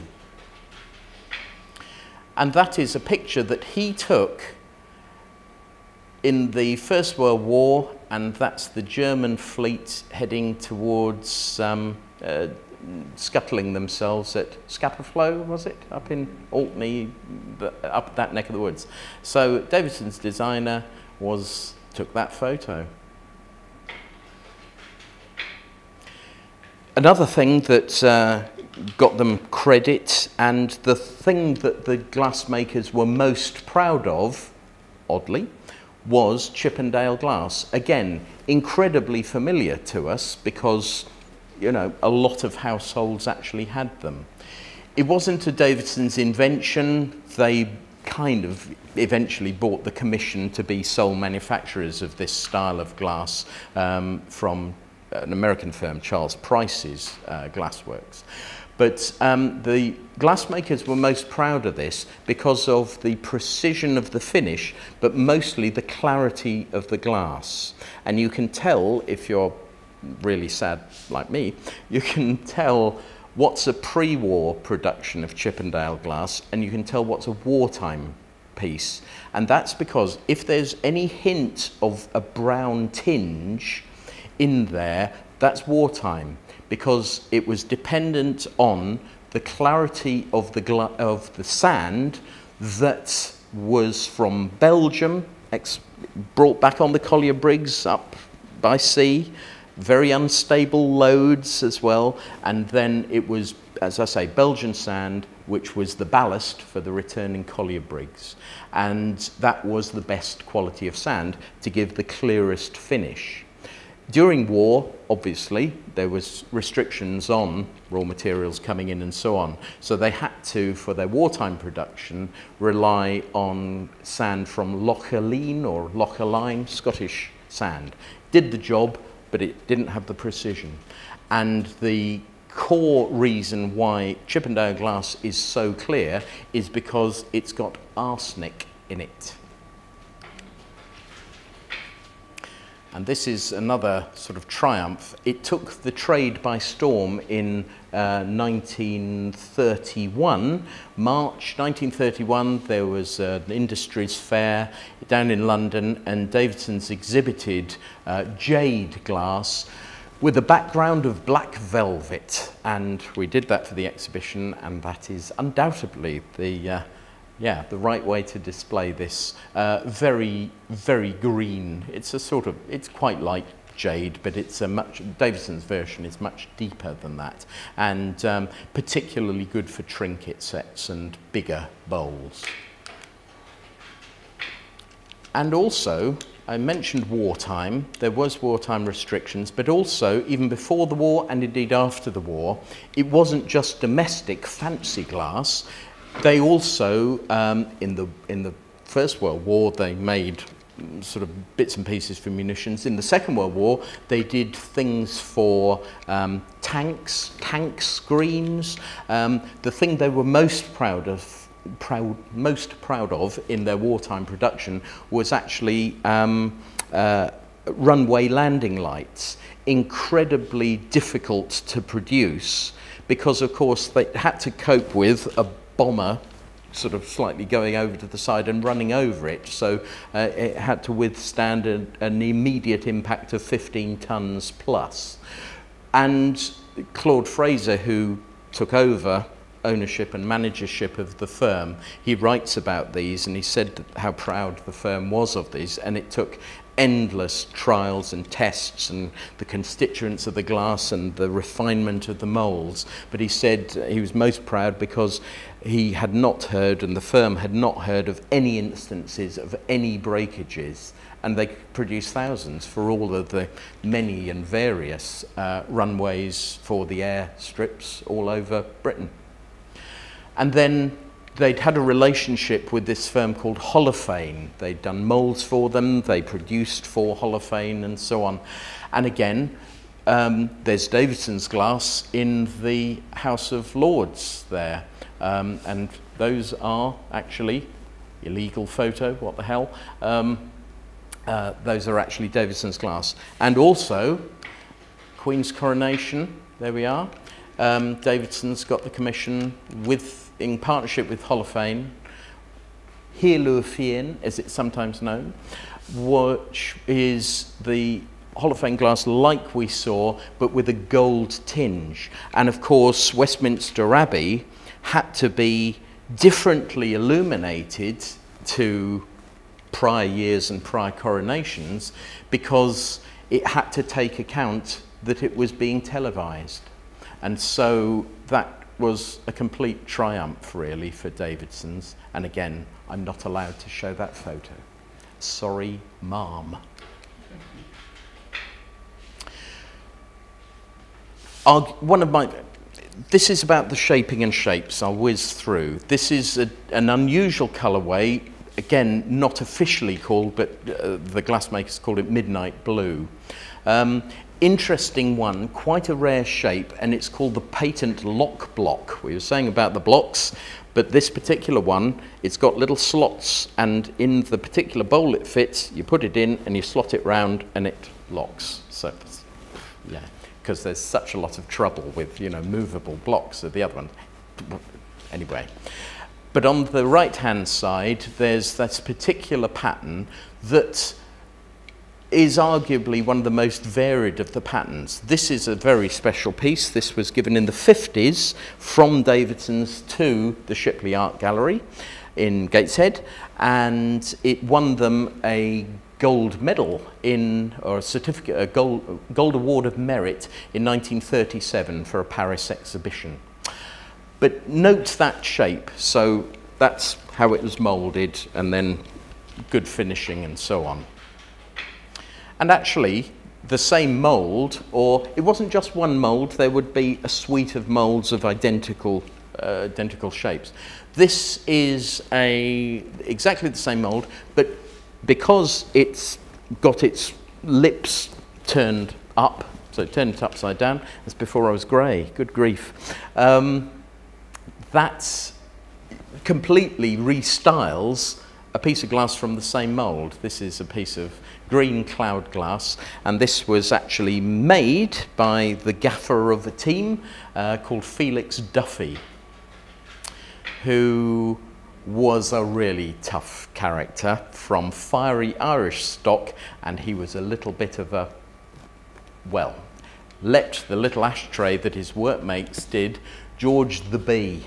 And that is a picture that he took in the First World War, and that's the German fleet heading towards scuttling themselves at Scapa was it? Up in Orkney, up that neck of the woods. So Davidson's designer took that photo. Another thing that got them credit, and the thing that the glassmakers were most proud of, oddly, was Chippendale glass. Again, incredibly familiar to us because, you know, a lot of households actually had them. It wasn't a Davidson's invention. They kind of eventually bought the commission to be sole manufacturers of this style of glass from an American firm, Charles Price's Glassworks. But the glassmakers were most proud of this because of the precision of the finish, but mostly the clarity of the glass. And you can tell, if you're really sad like me, you can tell what's a pre-war production of Chippendale glass, and you can tell what's a wartime piece. And that's because if there's any hint of a brown tinge in there, that's wartime, because it was dependent on the clarity of the sand that was from Belgium, brought back on the collier brigs up by sea, very unstable loads as well, and then it was, as I say, Belgian sand, which was the ballast for the returning collier brigs, and that was the best quality of sand to give the clearest finish. During war, obviously, there was restrictions on raw materials coming in and so on. So they had to, for their wartime production, rely on sand from Loch Aline or Loch Aline, Scottish sand. Did the job, but it didn't have the precision. And the core reason why Chippendale glass is so clear is because it's got arsenic in it. And this is another sort of triumph. It took the trade by storm in 1931. March 1931, there was an industries fair down in London, and Davidson's exhibited Jade glass with a background of black velvet. And we did that for the exhibition, and that is undoubtedly the right way to display this. Very, very green. It's a sort of, it's quite like Jade, but it's a much, Davidson's version is much deeper than that, and particularly good for trinket sets and bigger bowls. And also, I mentioned wartime. There was wartime restrictions, but also, even before the war and indeed after the war, it wasn't just domestic fancy glass. They also, in the First World War, they made sort of bits and pieces for munitions. In the Second World War, they did things for tanks, tank screens. The thing they were most proud of in their wartime production was actually runway landing lights. Incredibly difficult to produce because, of course, they had to cope with a bomber sort of slightly going over to the side and running over it, so it had to withstand an immediate impact of 15 tons plus. And Claude Fraser, who took over ownership and managership of the firm, he writes about these, and he said how proud the firm was of these, and it took endless trials and tests and the constituents of the glass and the refinement of the moulds. But he said he was most proud because he had not heard, and the firm had not heard, of any instances of any breakages, and they produced thousands for all of the many and various runways for the air strips all over Britain. And then they'd had a relationship with this firm called Holophane. They'd done moulds for them, they produced for Holophane and so on. And again, there's Davidson's glass in the House of Lords there. And those are actually, illegal photo, what the hell, those are actually Davidson's glass. And also, Queen's coronation, there we are. Davidson's got the commission in partnership with Holophane, Hierleuphien, as it's sometimes known, which is the Holophane glass like we saw, but with a gold tinge. And of course, Westminster Abbey had to be differently illuminated to prior years and prior coronations because it had to take account that it was being televised. And so that was a complete triumph, really, for Davidson's. And again, I'm not allowed to show that photo. Sorry, ma'am. This is about the shaping and shapes. I'll whiz through. This is an unusual colourway, again, not officially called, but the glassmakers called it Midnight Blue. Interesting one, quite a rare shape, and it's called the patent lock block. We were saying about the blocks, but this particular one, it's got little slots, and in the particular bowl it fits, you put it in and you slot it round and it locks. So, yeah, because there's such a lot of trouble with, you know, movable blocks of the other one. Anyway. But on the right-hand side, there's this particular pattern that is arguably one of the most varied of the patterns. This is a very special piece. This was given in the 50s from Davidson's to the Shipley Art Gallery. in Gateshead, and it won them a gold medal or a certificate, a gold award of merit in 1937 for a Paris exhibition. But note that shape, so that's how it was moulded, and then good finishing and so on. And actually, the same mould, or it wasn't just one mould, there would be a suite of moulds of identical shapes. This is exactly the same mould, but because it's got its lips turned up, so it turned it upside down, that's before I was grey, good grief. That completely restyles a piece of glass from the same mould. This is a piece of green cloud glass, and this was actually made by the gaffer of a team called Felix Duffy, who was a really tough character from fiery Irish stock, and he was a little bit of a, well, let the little ashtray that his workmates did, George the Bee.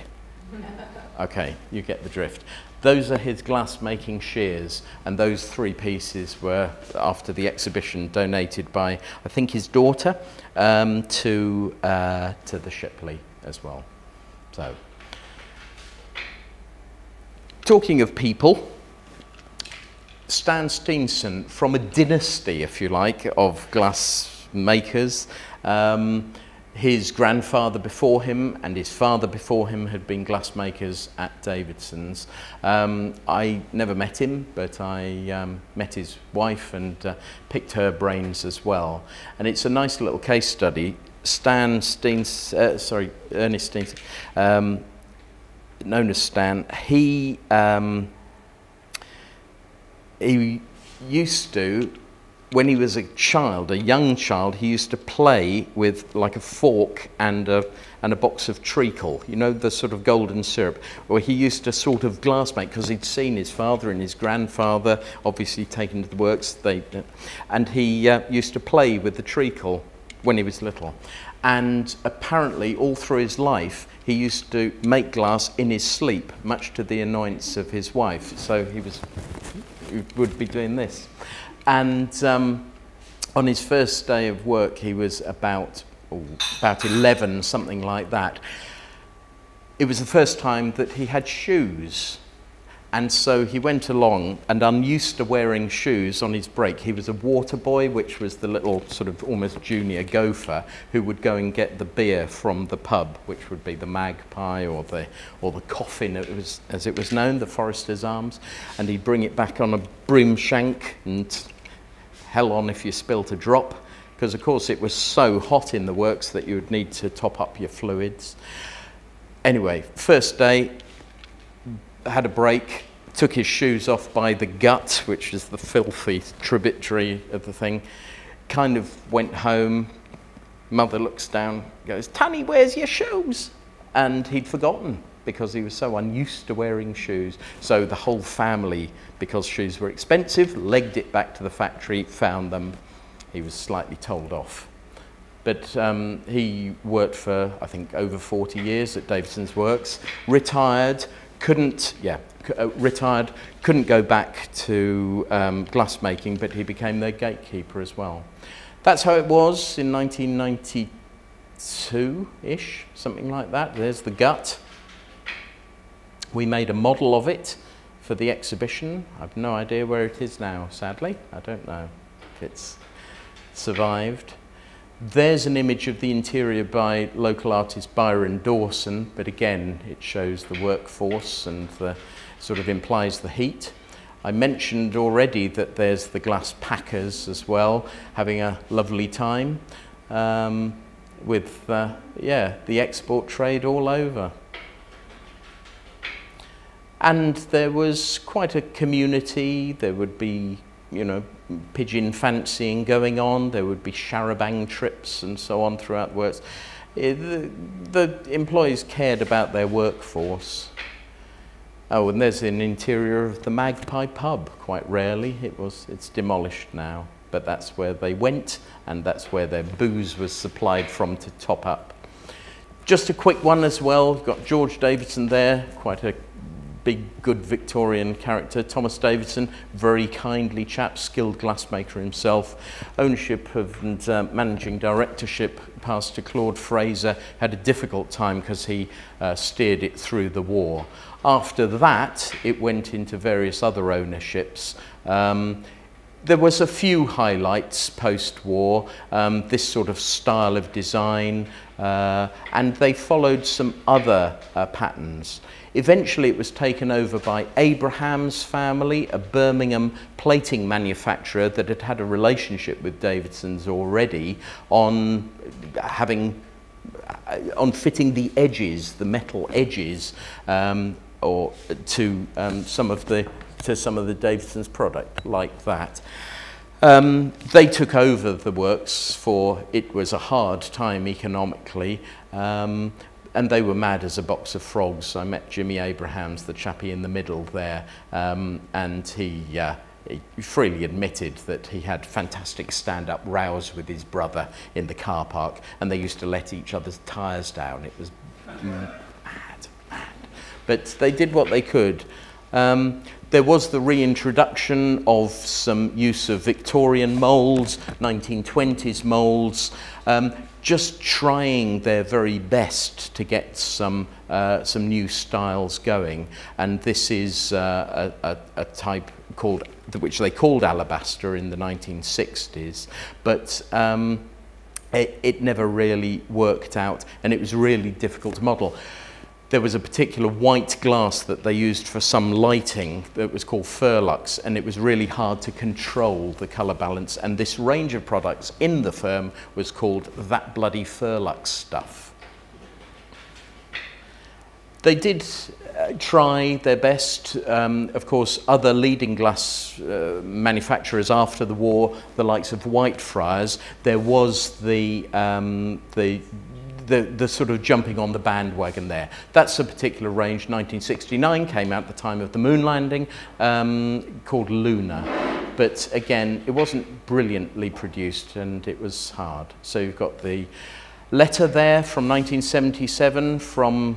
Okay, you get the drift. Those are his glass-making shears, and those 3 pieces were, after the exhibition, donated by, I think, his daughter to the Shipley as well. So, talking of people, Stan Steenson, from a dynasty, if you like, of glass makers. His grandfather before him and his father before him had been glassmakers at Davidson's. I never met him, but I met his wife and picked her brains as well. And it's a nice little case study. Ernest Steenson, known as Stan, he used to, when he was a child, a young child, he used to play with like a fork and a box of treacle, you know, the sort of golden syrup, or he used to sort of glass make, because he'd seen his father and his grandfather obviously taken to the works, and he used to play with the treacle when he was little. And apparently all through his life he used to make glass in his sleep, much to the annoyance of his wife. So he would be doing this. And on his first day of work, he was about 11, something like that. It was the first time that he had shoes. And so he went along, and unused to wearing shoes on his break, he was a water boy, which was the little sort of almost junior gopher who would go and get the beer from the pub, which would be the Magpie or the Coffin, as it was known, the Forester's Arms, and he'd bring it back on a broom shank, and hell on if you spilt a drop, because of course it was so hot in the works that you would need to top up your fluids. Anyway, first day, had a break, took his shoes off by the gut, which is the filthy tributary of the thing, kind of went home. Mother looks down, goes, "Tanny, where's your shoes?" And he'd forgotten, because he was so unused to wearing shoes. So the whole family, because shoes were expensive, legged it back to the factory, found them. He was slightly told off. But he worked for, I think, over 40 years at Davidson's Works, retired, couldn't go back to glass making, but he became their gatekeeper as well. That's how it was in 1992-ish, something like that. There's the gut. We made a model of it for the exhibition. I've no idea where it is now, sadly. I don't know if it's survived. There's an image of the interior by local artist Byron Dawson, but again, it shows the workforce and sort of implies the heat. I mentioned already that there's the glass packers as well, having a lovely time with the export trade all over. And there was quite a community. There would be, you know, pigeon fancying going on. There would be charabanc trips and so on throughout the works. The employees cared about their workforce. Oh, and there's an interior of the Magpie pub, quite rarely. It's demolished now, but that's where they went, and that's where their booze was supplied from to top up. Just a quick one as well. We've got George Davidson there, quite a big, good Victorian character. Thomas Davidson, very kindly chap, skilled glassmaker himself. Ownership of and managing directorship passed to Claude Fraser. Had a difficult time because he steered it through the war. After that, it went into various other ownerships. There was a few highlights post-war, this sort of style of design, and they followed some other patterns. Eventually it was taken over by Abraham's family, a Birmingham plating manufacturer that had had a relationship with Davidson's already on fitting the edges, the metal edges, or to some of the Davidson's product like that. They took over the works, for it was a hard time economically, and they were mad as a box of frogs. I met Jimmy Abrahams, the chappie in the middle there, and he freely admitted that he had fantastic stand-up rows with his brother in the car park, and they used to let each other's tyres down. It was mad. But they did what they could. There was the reintroduction of some use of Victorian moulds, 1920s moulds, just trying their very best to get some new styles going. And this is a type which they called alabaster in the 1960s, but it never really worked out, and it was really difficult to model. There was a particular white glass that they used for some lighting that was called Furlux, and it was really hard to control the colour balance, and this range of products in the firm was called That Bloody Furlux Stuff. They did try their best. Of course, other leading glass manufacturers after the war, the likes of Whitefriars, there was the sort of jumping on the bandwagon there. That's a particular range, 1969, came out at the time of the moon landing, called Luna. But again, it wasn't brilliantly produced and it was hard. So you've got the letter there from 1977 from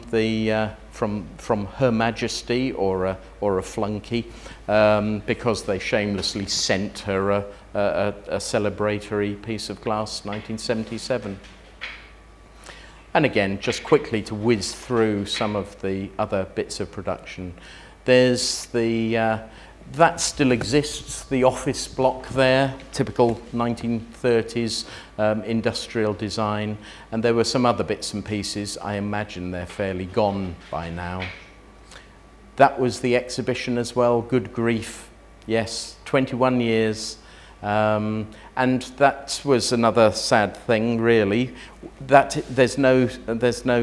Her Majesty, or a flunky, because they shamelessly sent her a celebratory piece of glass, 1977. And again, just quickly to whiz through some of the other bits of production. There's that still exists, the office block there, typical 1930s industrial design. And there were some other bits and pieces. I imagine they're fairly gone by now. That was the exhibition as well, good grief. Yes, 21 years. And that was another sad thing, really. That there's no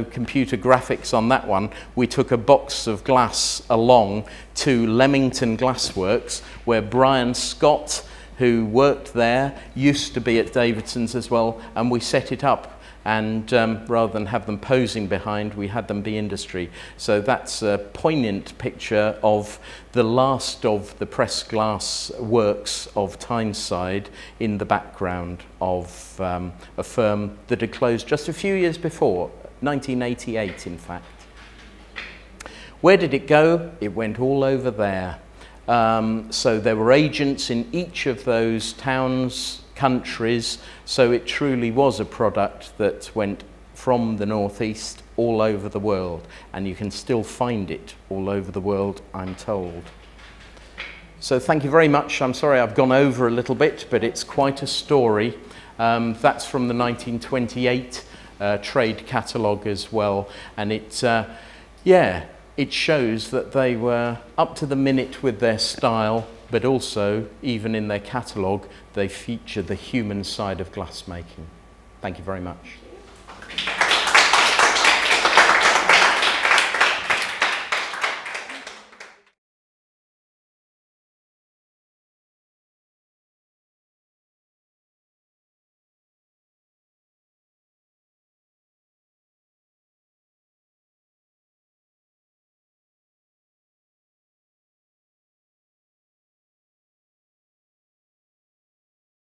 computer graphics on that one. We took a box of glass along to Leamington Glassworks, where Brian Scott, who worked there, used to be at Davidson's as well, and we set it up. And rather than have them posing behind, we had them be industry. So that's a poignant picture of the last of the pressed glass works of Tyneside in the background of a firm that had closed just a few years before, 1988 in fact. Where did it go? It went all over there. So there were agents in each of those towns, countries, so it truly was a product that went from the northeast all over the world, and you can still find it all over the world, I'm told. So thank you very much. I'm sorry I've gone over a little bit, but it's quite a story. That's from the 1928 trade catalogue as well, and it shows that they were up to the minute with their style, but also, even in their catalogue, they feature the human side of glassmaking. Thank you very much.